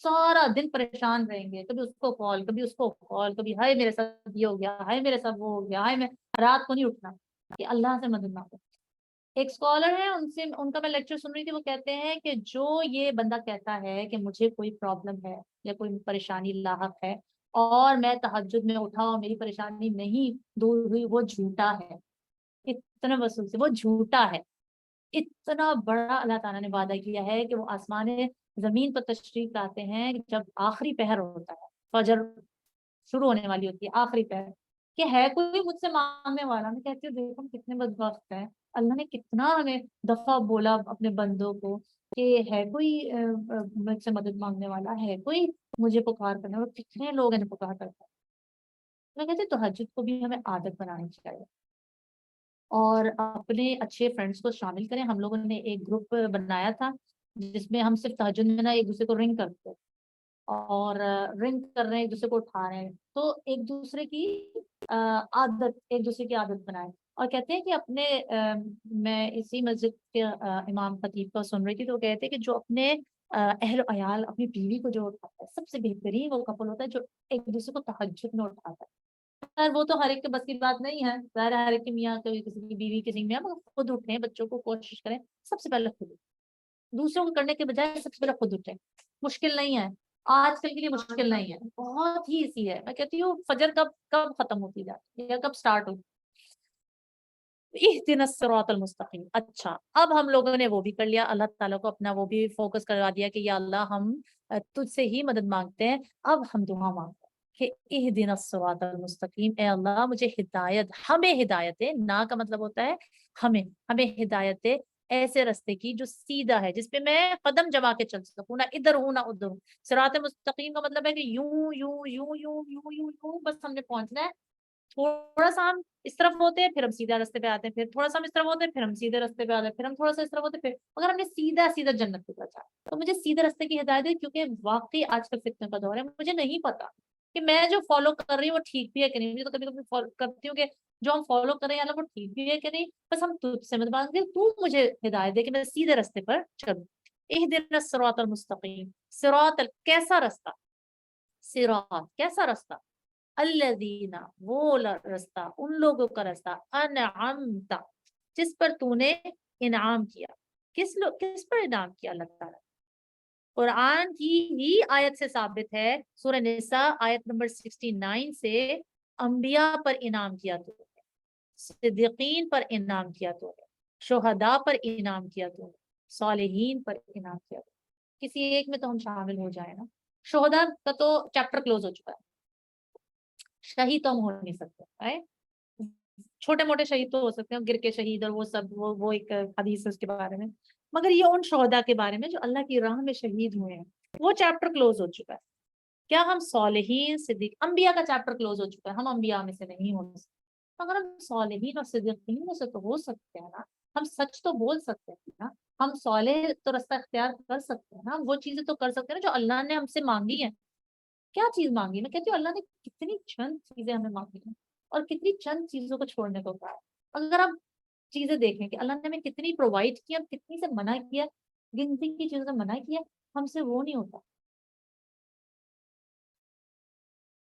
سارا دن پریشان رہیں گے، کبھی اس کو کال، کبھی اس کو کال، کبھی ہائے میرے ساتھ یہ ہو گیا، ہائے میرے ساتھ وہ ہو گیا، ہائے میں رات کو نہیں اٹھنا کہ اللہ سے مدد مانگو. ایک اسکالر ہے، ان کا میں لیکچر سن رہی تھی، وہ کہتے ہیں کہ جو یہ بندہ کہتا ہے کہ مجھے کوئی پرابلم ہے یا کوئی پریشانی لاحق ہے اور میں تہجد میں اٹھا اور میری پریشانی نہیں دور ہوئی، وہ جھوٹا ہے. اتنا وصول سے وہ جھوٹا ہے. اتنا بڑا اللہ تعالیٰ نے وعدہ کیا ہے کہ وہ آسمان زمین پر تشریف لاتے ہیں جب آخری پہر ہوتا ہے، فجر شروع ہونے والی ہوتی ہے، آخری پہر، کہ ہے کوئی مجھ سے مانگنے والا؟ میں کہتی ہوں دیکھو ہم کتنے بدبخت ہیں، اللہ نے کتنا ہمیں دفعہ بولا اپنے بندوں کو کہ ہے کوئی مجھ سے مدد مانگنے والا، ہے کوئی مجھے پکار کرنے والا، کتنے لوگ انہیں پکار کرتے ہیں۔ میں کہتی ہوں تہجد کو بھی ہمیں عادت بنانی چاہیے اور اپنے اچھے فرینڈس کو شامل کریں۔ ہم لوگوں نے ایک گروپ بنایا تھا جس میں ہم صرف تہجد میں نا ایک دوسرے کو رنگ کرتے اور رنگ کر رہے ہیں، ایک دوسرے کو اٹھا رہے ہیں، تو ایک دوسرے کی عادت، ایک دوسرے کی عادت بنائیں۔ اور کہتے ہیں کہ اپنے میں اسی مسجد کے امام خطیب کو سن رہی تھی، تو وہ کہتے ہیں کہ جو اپنے اہل و عیال، اپنی بیوی کو جو اٹھاتا ہے، سب سے بہترین وہ کپل ہوتا ہے جو ایک دوسرے کو تہجد میں اٹھاتا ہے۔ خیر وہ تو ہر ایک کے بس کی بات نہیں ہے، ظاہر ہے ہر ایک کے میاں کوئی کسی کی بیوی کسی کی میاں، مگر خود اٹھیں، بچوں کو کوشش کریں، سب سے پہلے خود اٹھیں، دوسروں کو کرنے کے بجائے سب سے پہلے خود اٹھیں۔ مشکل نہیں ہے، آج کل کے لیے مشکل نہیں ہے، بہت ہی ایزی ہے۔ میں کہتی ہوں فجر کب کب ختم ہوتی جاتی ہے یا کب سٹارٹ ہوتی؟ اہدنا الصراط المستقیم۔ اچھا اب ہم لوگوں نے وہ بھی کر لیا، اللہ تعالیٰ کو اپنا وہ بھی فوکس کروا دیا کہ یا اللہ ہم تجھ سے ہی مدد مانگتے ہیں۔ اب ہم دعا مانگتے ہیں کہ اہدنا الصراط المستقیم، اے اللہ مجھے ہدایت، ہمیں ہدایت دے، نا کا مطلب ہوتا ہے ہمیں، ہمیں ہدایت دے ایسے رستے کی جو سیدھا ہے، جس پہ میں قدم جما کے چل سکوں، نہ ادھر ہوں نہ ادھر ہوں۔ صراط مستقیم کا مطلب ہے کہ یوں یوں یوں یوں یوں یوں یوں بس ہم نے پہنچنا ہے، تھوڑا سا ہم اس طرف ہوتے ہیں پھر ہم سیدھا راستے پہ آتے ہیں، پھر تھوڑا سا ہم اس طرف ہوتے ہیں پھر ہم سیدھے راستے پہ آتے ہیں، پھر ہم تھوڑا سا اس طرف ہوتے ہیں پھر، اگر ہم نے سیدھا سیدھا جنت کی طرف جانا ہے تو مجھے سیدھے راستے کی ہدایت ہے، کیونکہ واقعی آج کل فتنہ کا دور ہے، مجھے نہیں پتا کہ میں جو فالو کر رہی ہوں وہ ٹھیک بھی ہے کہ نہیں۔ مجھے تو کبھی کبھی فالو کرتی ہوں کہ جو ہم فالو کر رہے ہیں اللہ وہ ٹھیک بھی ہے کہ نہیں، بس ہم تجھ سے مدد مانگتے ہیں، تو مجھے ہدایت دے کہ میں سیدھے راستے پر چلوں۔ اہدنا الصراط المستقیم، صراط کیسا راستہ، صراط کیسا راستہ، الذین وہ رستہ، ان لوگوں کا رستہ، انعمت جس پر تو نے انعام کیا۔ کس پر انعام کیا؟ اللہ تعالیٰ قرآن کی ہی آیت سے ثابت ہے، سورہ نساء آیت نمبر 69 سے، انبیاء پر انعام کیا تو نے، صدیقین پر انعام کیا تو نے، شہداء پر انعام کیا تو نے، صالحین پر انعام کیا تو نے۔ کسی ایک میں تو ہم شامل ہو جائیں نا۔ شہداء کا تو چیپٹر کلوز ہو چکا ہے، شہید تو ہم ہو نہیں سکتے، right؟ چھوٹے موٹے شہید تو ہو سکتے ہیں، گر کے شہید اور وہ سب، وہ ایک حدیث ہے اس کے بارے میں، مگر یہ ان شہداء کے بارے میں جو اللہ کی راہ میں شہید ہوئے ہیں، وہ چیپٹر کلوز ہو چکا ہے۔ کیا ہم صالحین صدیق، انبیاء کا چیپٹر کلوز ہو چکا ہے، ہم انبیاء میں سے نہیں ہو سکتے، اگر ہم صالحین اور صدیقین میں سے تو ہو سکتے ہیں نا، ہم سچ تو بول سکتے ہیں نا، ہم صالح تو رستہ اختیار کر سکتے ہیں نا، ہم وہ چیزیں تو کر سکتے ہیں نا جو اللہ نے ہم سے مانگی ہیں۔ کیا چیز مانگی؟ میں کہتی ہوں اللہ نے کتنی چند چیزیں ہمیں مانگی ہیں اور کتنی چند چیزوں کو چھوڑنے کو کہا ہے۔ اگر آپ چیزیں دیکھیں کہ اللہ نے ہمیں کتنی پرووائڈ کیا، کتنی سے منع کیا، گنتی کی چیزوں سے منع کیا، ہم سے وہ نہیں ہوتا۔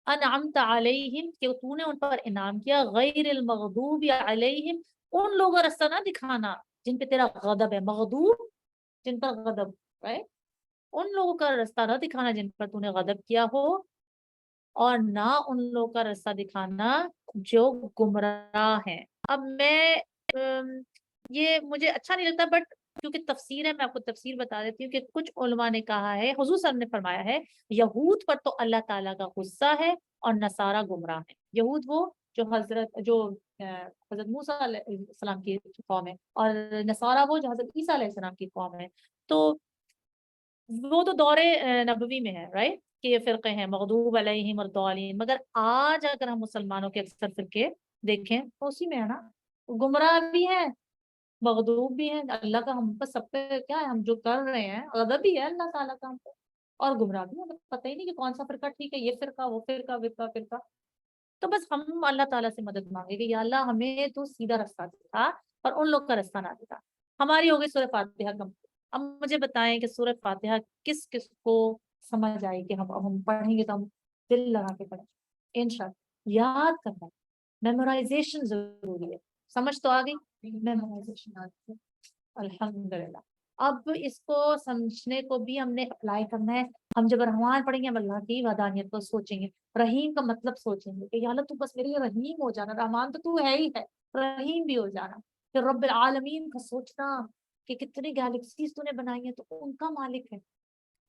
انعمت علیہم کہ تو نے ان پر انعام کیا، غیر المغضوب علیہم ان لوگوں کا راستہ نہ دکھانا جن پہ تیرا غضب ہے، مغضوب جن پر غضب ہے، ان لوگوں کا راستہ نہ دکھانا جن پر تو نے غضب کیا ہو، اور نہ ان لوگوں کا راستہ دکھانا جو گمراہ ہیں۔ اب میں یہ مجھے اچھا نہیں لگتا، بٹ کیونکہ تفسیر ہے میں آپ کو تفسیر بتا دیتی ہوں کہ کچھ علماء نے کہا ہے، حضور صلی اللہ علیہ وسلم نے فرمایا ہے یہود پر تو اللہ تعالیٰ کا غصہ ہے اور نصارہ گمراہ ہے۔ یہود وہ جو حضرت موسیٰ علیہ السلام کی قوم ہے، اور نصارہ وہ جو حضرت عیسیٰ علیہ السلام کی قوم ہے۔ تو وہ تو دور نبوی میں ہے، رائٹ، کہ یہ فرقے ہیں مغضوب علیہم الضالین، مگر آج اگر ہم مسلمانوں کے اکثر فرقے دیکھیں تو اسی میں ہے نا، گمراہ بھی ہیں مغضوب بھی ہیں۔ اللہ کا ہم پر سب پہ کیا ہے، ہم جو کر رہے ہیں غضب ہی ہے اللہ تعالیٰ کا ہم پہ، اور گمراہ بھی ہے، پتہ ہی نہیں کہ کون سا فرقہ ٹھیک ہے، یہ فرقہ وہ فرقہ فرقہ فرقہ۔ تو بس ہم اللہ تعالیٰ سے مدد مانگے کہ یا اللہ ہمیں تو سیدھا راستہ دکھا اور ان لوگ کا راستہ نہ دکھا۔ ہماری ہوگئی سورہ فاتحہ کم۔ اب مجھے بتائیں کہ سورہ فاتحہ کس کس کو سمجھ آئی کہ ہم پڑھیں گے تو ہم دل لگا کے پڑھیں، انشاءاللہ یاد کرنا، میمورائزیشن ضروری ہے۔ سمجھ تو آ گئی؟ میمورائزیشن آ گئی، الحمدللہ۔ اب اس کو سمجھنے کو بھی ہم نے اپلائی کرنا ہے۔ ہم جب رحمان پڑھیں گے ہم اللہ کی وحدانیت کو سوچیں گے، رحیم کا مطلب سوچیں گے کہ یا اللہ تو بس میرے لیے رحیم ہو جانا، رحمان تو تو ہے ہی ہے، رحیم بھی ہو جانا، پھر رب العالمین کا سوچنا کہ کتنی گیلیکسیز تو نے بنائی ہیں، تو ان کا مالک ہے،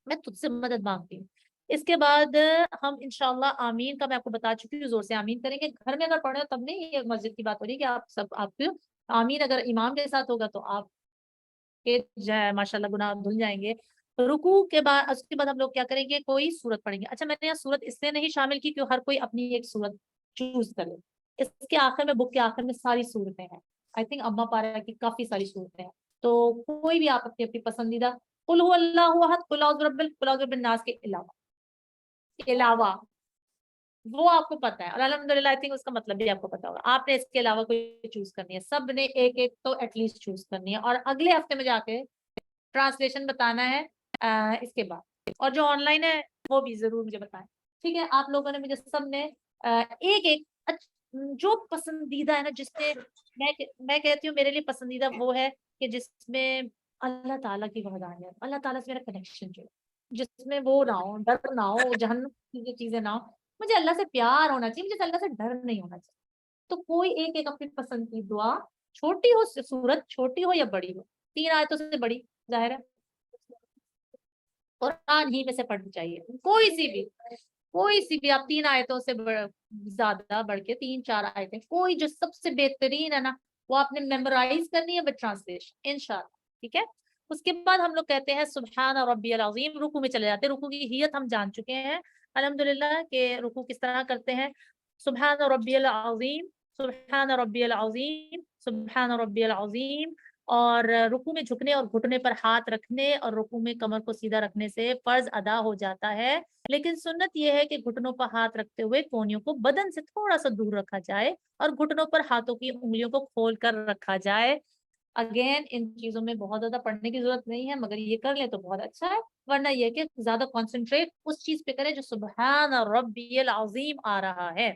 میں تجھ سے مدد مانگتی ہوں۔ اس کے بعد ہم انشاءاللہ آمین کا میں آپ کو بتا چکی ہوں، زور سے آمین کریں گے۔ گھر میں اگر پڑھے تب نہیں، یہ مسجد کی بات ہو رہی ہے کہ آپ سب آپ کو آمین اگر امام کے ساتھ ہوگا تو آپ کے ماشاء اللہ گناہ دھل جائیں گے۔ رکوع کے بعد، اس کے بعد ہم لوگ کیا کریں گے، کوئی سورت پڑھیں گے۔ اچھا، میں نے یہاں سورت اس لیے نہیں شامل کی کہ ہر کوئی اپنی ایک سورت چوز کر لے۔ اس کے آخر میں، بک کے آخر میں ساری صورتیں ہیں، آئی تھنک اما پارا کی کافی ساری صورتیں ہیں، تو کوئی بھی آپ اپنی اپنی پسندیدہ، قل هو اللہ احد، قل اعوذ برب الناس کے علاوہ وہ آپ کو پتا ہے، اور الحمدللہ آئی تھنک اس کا مطلب بھی آپ کو پتا ہوگا۔ آپ نے اس کے علاوہ کوئی چوز کرنی ہے، سب نے ایک ایک تو ایٹ لیسٹ چوز کرنی ہے، اور اگلے ہفتے میں جا کے ٹرانسلیشن بتانا ہے اس کے بعد، اور جو آن لائن ہے وہ بھی ضرور مجھے بتائیں، ٹھیک ہے؟ آپ لوگوں نے مجھے سب نے ایک ایک جو پسندیدہ ہے نا، جس سے میں کہتی ہوں میرے لیے پسندیدہ وہ ہے کہ جس میں اللہ تعالیٰ کی وحدانیت، اللہ تعالیٰ سے میرا کنیکشن جو ہے، جس میں وہ نہ ہو، ڈر نہ ہو، جہنم کی چیزیں نہ ہو، مجھے اللہ سے پیار ہونا چاہیے، مجھے اللہ سے ڈر نہیں ہونا چاہیے۔ تو کوئی ایک ایک اپنی پسند کی دعا، چھوٹی ہو سورت، چھوٹی ہو یا بڑی ہو، 3 آیتوں سے بڑی ظاہر ہے قرآن ہی میں سے پڑھنی چاہیے، کوئی سی بھی آپ 3 آیتوں سے زیادہ بڑھ کے 3-4 آیتیں، کوئی جو سب سے بہترین ہے نا، وہ آپ نے میمورائز کرنی ہے ود ٹرانسلیشن انشاءاللہ، ٹھیک ہے؟ اس کے بعد ہم لوگ کہتے ہیں سبحان ربی العظیم، رکوع میں چلے جاتے ہیں۔ رکوع کی ہیت ہم جان چکے ہیں الحمدللہ کہ رکوع کس طرح کرتے ہیں، سبحان ربی العظیم، سبحان ربی العظیم، سبحان ربی العظیم، اور رکوع میں جھکنے اور گھٹنے پر ہاتھ رکھنے اور رکوع میں کمر کو سیدھا رکھنے سے فرض ادا ہو جاتا ہے، لیکن سنت یہ ہے کہ گھٹنوں پر ہاتھ رکھتے ہوئے کونیوں کو بدن سے تھوڑا سا دور رکھا جائے اور گھٹنوں پر ہاتھوں کی انگلیوں کو کھول کر رکھا جائے۔ اگین ان چیزوں میں بہت زیادہ پڑھنے کی ضرورت نہیں ہے، مگر یہ کر لیں تو بہت اچھا ہے، ورنہ یہ کہ زیادہ کانسنٹریٹ اس چیز پہ کریں جو سبحان ربی العظیم آ رہا ہے۔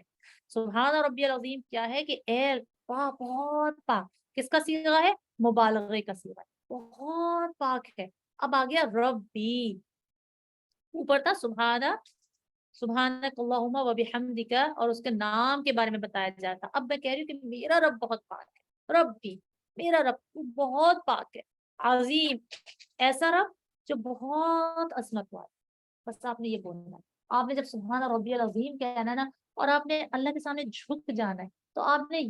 سبحان ربی العظیم کیا ہے کہ اے پاک، بہت پاک، کس کا صیغہ ہے، مبالغے کا صیغہ ہے، بہت پاک ہے۔ اب آ گیا ربی، اوپر تھا سبحانک اللہم و بحمدک، اور اس کے نام کے بارے میں بتایا جاتا۔ اب میں کہہ رہی ہوں کہ میرا رب بہت پاک ہے، ربی، میرا رب بہت پاک ہے، عظیم، ایسا رب جو بہت عظمت والا ہے۔ بس آپ نے یہ بولنا ہے، آپ نے جب سبحان ربی العظیم کہنا ہے نا، اور آپ نے اللہ کے سامنے جھک جانا ہے، تو آپ نے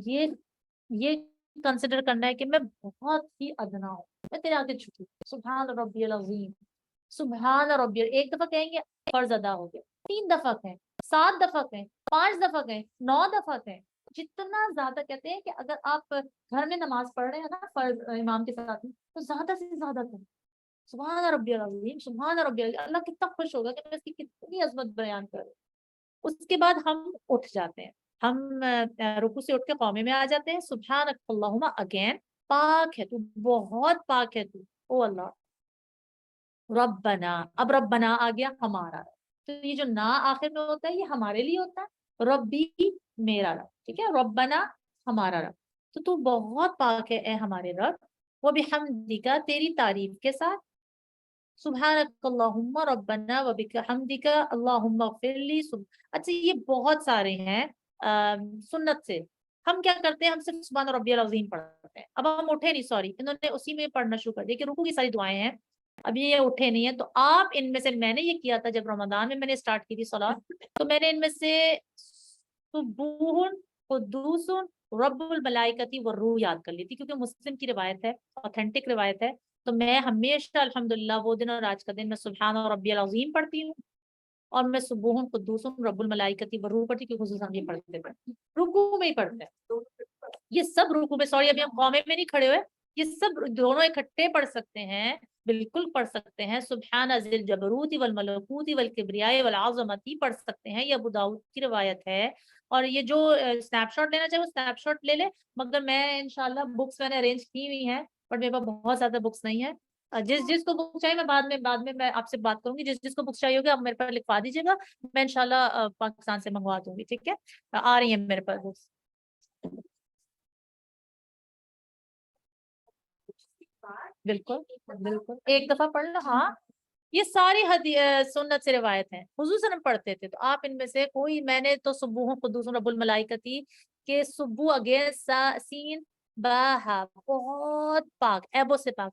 یہ کنسیڈر کرنا ہے کہ میں بہت ہی ادنا ہوں، میں تیرے آگے جھکی، سبحان ربی العظیم، سبحان ربی، ایک دفعہ کہیں گے فرض ادا ہو گیا، 3 دفعہ کہیں، 7 دفعہ کہیں، 5 دفعہ کہیں، 9 دفعہ کہیں، جتنا زیادہ کہتے ہیں کہ اگر آپ گھر میں نماز پڑھ رہے ہیں نا فرض امام کے ساتھ میں، تو زیادہ سے زیادہ کریں، سبحان ربی العظیم، سبحان ربی العظیم، اللہ کتنا خوش ہوگا کہ میں اس کی کتنی عظمت بیان کروں۔ اس کے بعد ہم اٹھ جاتے ہیں، ہم رکوع سے اٹھ کے قومے میں آ جاتے ہیں، سبحانک اللہم، اگین، پاک ہے تو، بہت پاک ہے تو، او اللہ، ربنا، اب ربنا آ گیا ہمارا، تو یہ جو نا آخر میں ہوتا ہے یہ ہمارے لیے ہوتا ہے، ربی میرا رب، ٹھیک ہے، ربنا ہمارا رب، تو بہت پاک ہے اے ہمارے رب، وہ بحمدک، تیری تعریف کے ساتھ، سبحانک اللہم ربنا و بحمدک اللہم اغفر لی۔ اچھا، یہ بہت سارے ہیں سنت سے، ہم کیا کرتے ہیں، ہم صرف سبحان ربی العظیم پڑھتے ہیں۔ اب ہم اٹھے نہیں، سوری، انہوں نے اسی میں پڑھنا شروع کر دیا کہ رکوع کی ساری دعائیں ہیں، ابھی یہ اٹھے نہیں ہیں، تو آپ ان میں سے، میں نے یہ کیا تھا جب رمضان میں نے اسٹارٹ کی تھی صلاۃ، تو میں نے ان میں سے سبوح قدوس رب الملائکتی والروح یاد کر لی تھی، کیونکہ مسلم کی روایت ہے، اوتھینٹک روایت ہے، تو میں ہمیشہ الحمدللہ وہ دن اور آج کا دن میں سبحان ربی العظیم پڑھتی ہوں، اور میں سبوح قدوس رب الملائکتی والروح پڑھتی ہوں، کیونکہ خصوصاً یہ پڑھتے ہیں رکوع میں ہی پڑھتے ہیں، یہ سب رکوع میں، سوری ابھی ہم قومے میں نہیں کھڑے ہوئے، یہ سب دونوں اکٹھے پڑھ سکتے ہیں، بالکل پڑھ سکتے ہیں، سبحان ذی الجبروت والملکوت والکبریاء والعظمت پڑھ سکتے ہیں، یہ ابو داؤد کی روایت ہے، اور یہ جو اسنیپ شاٹ لینا چاہے وہ اسنیپ شاٹ لے لے، مگر میں انشاءاللہ بکس میں نے ارینج کی ہوئی ہیں، پر میرے پاس بہت زیادہ بکس نہیں ہیں، جس کو بک چاہیے میں بعد میں میں آپ سے بات کروں گی، جس کو بک چاہیے ہوگی آپ میرے پاس لکھوا دیجیے گا، میں انشاءاللہ پاکستان سے منگوا دوں گی، ٹھیک ہے، آ رہی ہیں میرے پاس بکس۔ بالکل بالکل، ایک دفعہ پڑھ لو، ہاں، یہ ساری سنت سے روایت ہیں، حضور صلی اللہ علیہ وسلم پڑھتے تھے، تو آپ ان میں سے کوئی، میں نے تو سبوح قدوس رب الملائکتی کہ سبو اگین سین باہا، بہت پاک، ایبو سے پاک،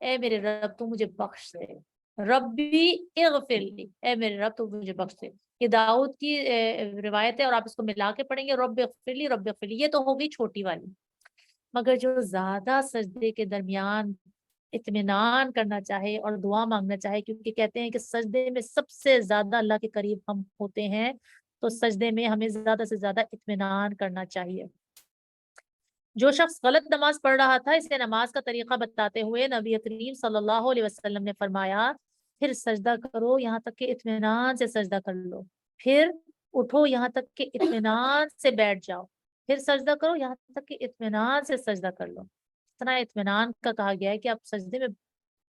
اے میرے رب تو مجھے بخش دے، ربی اغفر لی، اے میرے رب تو مجھے بخش دے۔ یہ داؤد کی روایت ہے اور آپ اس کو ملا کے پڑھیں گے، رب اغفر لی رب اغفر لی، یہ تو ہو گئی چھوٹی والی۔ مگر جو زیادہ سجدے کے درمیان اطمینان کرنا چاہے اور دعا مانگنا چاہے، کیونکہ کہتے ہیں کہ سجدے میں سب سے زیادہ اللہ کے قریب ہم ہوتے ہیں، تو سجدے میں ہمیں زیادہ سے زیادہ اطمینان کرنا چاہیے۔ جو شخص غلط نماز پڑھ رہا تھا، اسے نماز کا طریقہ بتاتے ہوئے نبی کریم صلی اللہ علیہ وسلم نے فرمایا، پھر سجدہ کرو یہاں تک کہ اطمینان سے سجدہ کر لو، پھر اٹھو یہاں تک کہ اطمینان سے بیٹھ جاؤ، پھر سجدہ کرو یہاں تک کہ اطمینان سے سجدہ کر لو۔ اتنا اطمینان کا کہا گیا ہے کہ آپ سجدے میں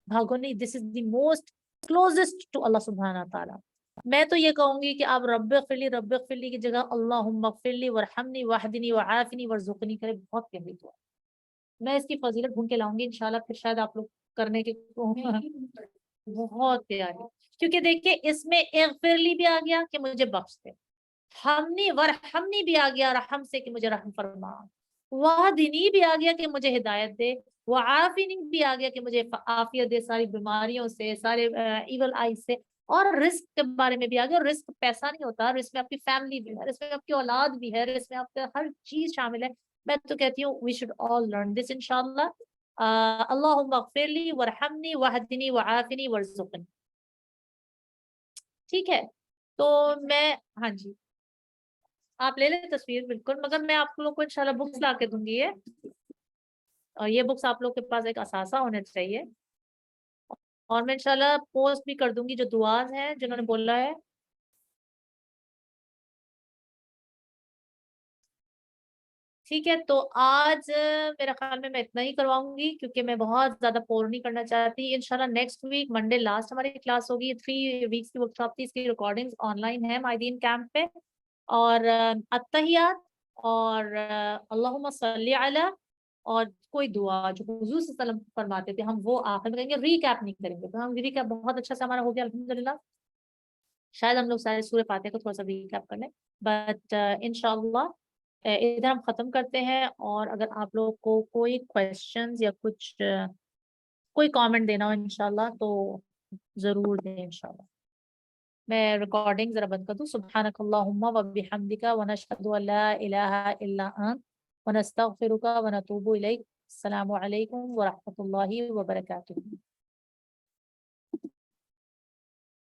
بھاگو نہیں، دس از دی موسٹ کلوزسٹ ٹو اللہ سبحانہ تعالیٰ۔ میں تو یہ کہوں گی کہ آپ رب اغفر لی کی جگہ اللہم اغفر لی ورحمنی واہدنی وعافنی وارزقنی کرے، بہت پیاری دعا ہے۔ میں اس کی فضیلت ڈھونڈ کے لاؤں گی انشاءاللہ، پھر شاید آپ لوگ کرنے کے بہت پیاری، کیونکہ دیکھیں اس میں اغفر لی بھی آ گیا کہ مجھے بخش دے، ہمنی ورحمنی بھی آ گیا رحم سے کہ مجھے رحم فرما، واہدنی بھی آ گیا کہ مجھے ہدایت دے، وعافنی بھی آ گیا کہ مجھے عافیت دے ساری بیماریوں سے، سارے ایول آئی سے، اور رزق کے بارے میں بھی آ گیا۔ اور رزق پیسہ نہیں ہوتا، رزق میں آپ کی فیملی بھی ہے، رزق میں آپ کی اولاد بھی ہے، رزق میں آپ کا ہر چیز شامل ہے۔ میں تو کہتی ہوں we should all learn this انشاءاللہ۔ اللہم اغفر لی ورحمنی واہدنی وعافنی وارزقنی، ٹھیک ہے؟ تو میں، ہاں جی آپ لے لیں تصویر بالکل، مگر میں آپ لوگ کو انشاءاللہ بکس لا کے دوں گی یہ، اور یہ بکس آپ لوگ کے پاس ایک اثاثہ ہونا چاہیے، اور میں انشاءاللہ پوسٹ بھی کر دوں گی جو دعاز ہیں جنہوں نے بولا ہے۔ ٹھیک ہے، تو آج میرا خیال میں اتنا ہی کرواؤں گی، کیونکہ میں بہت زیادہ پور نہیں کرنا چاہتی۔ انشاءاللہ نیکسٹ ویک منڈے لاسٹ ہماری کلاس ہوگی، 3 ویکس کی ورکشاپ تھی، اس کی ریکارڈنگز آن لائن ہے مائدین کیمپ پہ، اور التحیات اور اللہم صلی علی، اور کوئی دعا جو حضور صلی اللہ علیہ وسلم فرماتے تھے ہم وہ آخر میں کہیں گے، ریکیپ نہیں کریں گے، تو ہم ریکیپ بہت اچھا سے ہمارا ہو گیا الحمدللہ۔ شاید ہم لوگ سارے سورہ فاتحہ کو تھوڑا سا ریکیپ کر لیں، بٹ انشاءاللہ ادھر ہم ختم کرتے ہیں۔ اور اگر آپ لوگ کو کوئی کویشچنز یا کچھ کوئی کامنٹ دینا ہو انشاءاللہ تو ضرور دیں انشاءاللہ۔ میں ریکارڈنگ ذرا بند کر دوں۔ سبحانک اللہم و بحمدک ونشہد ان لا الہ الا انت ونستغفرک ونتوب الیک۔ السلام علیکم ورحمۃ اللہ وبرکاتہ۔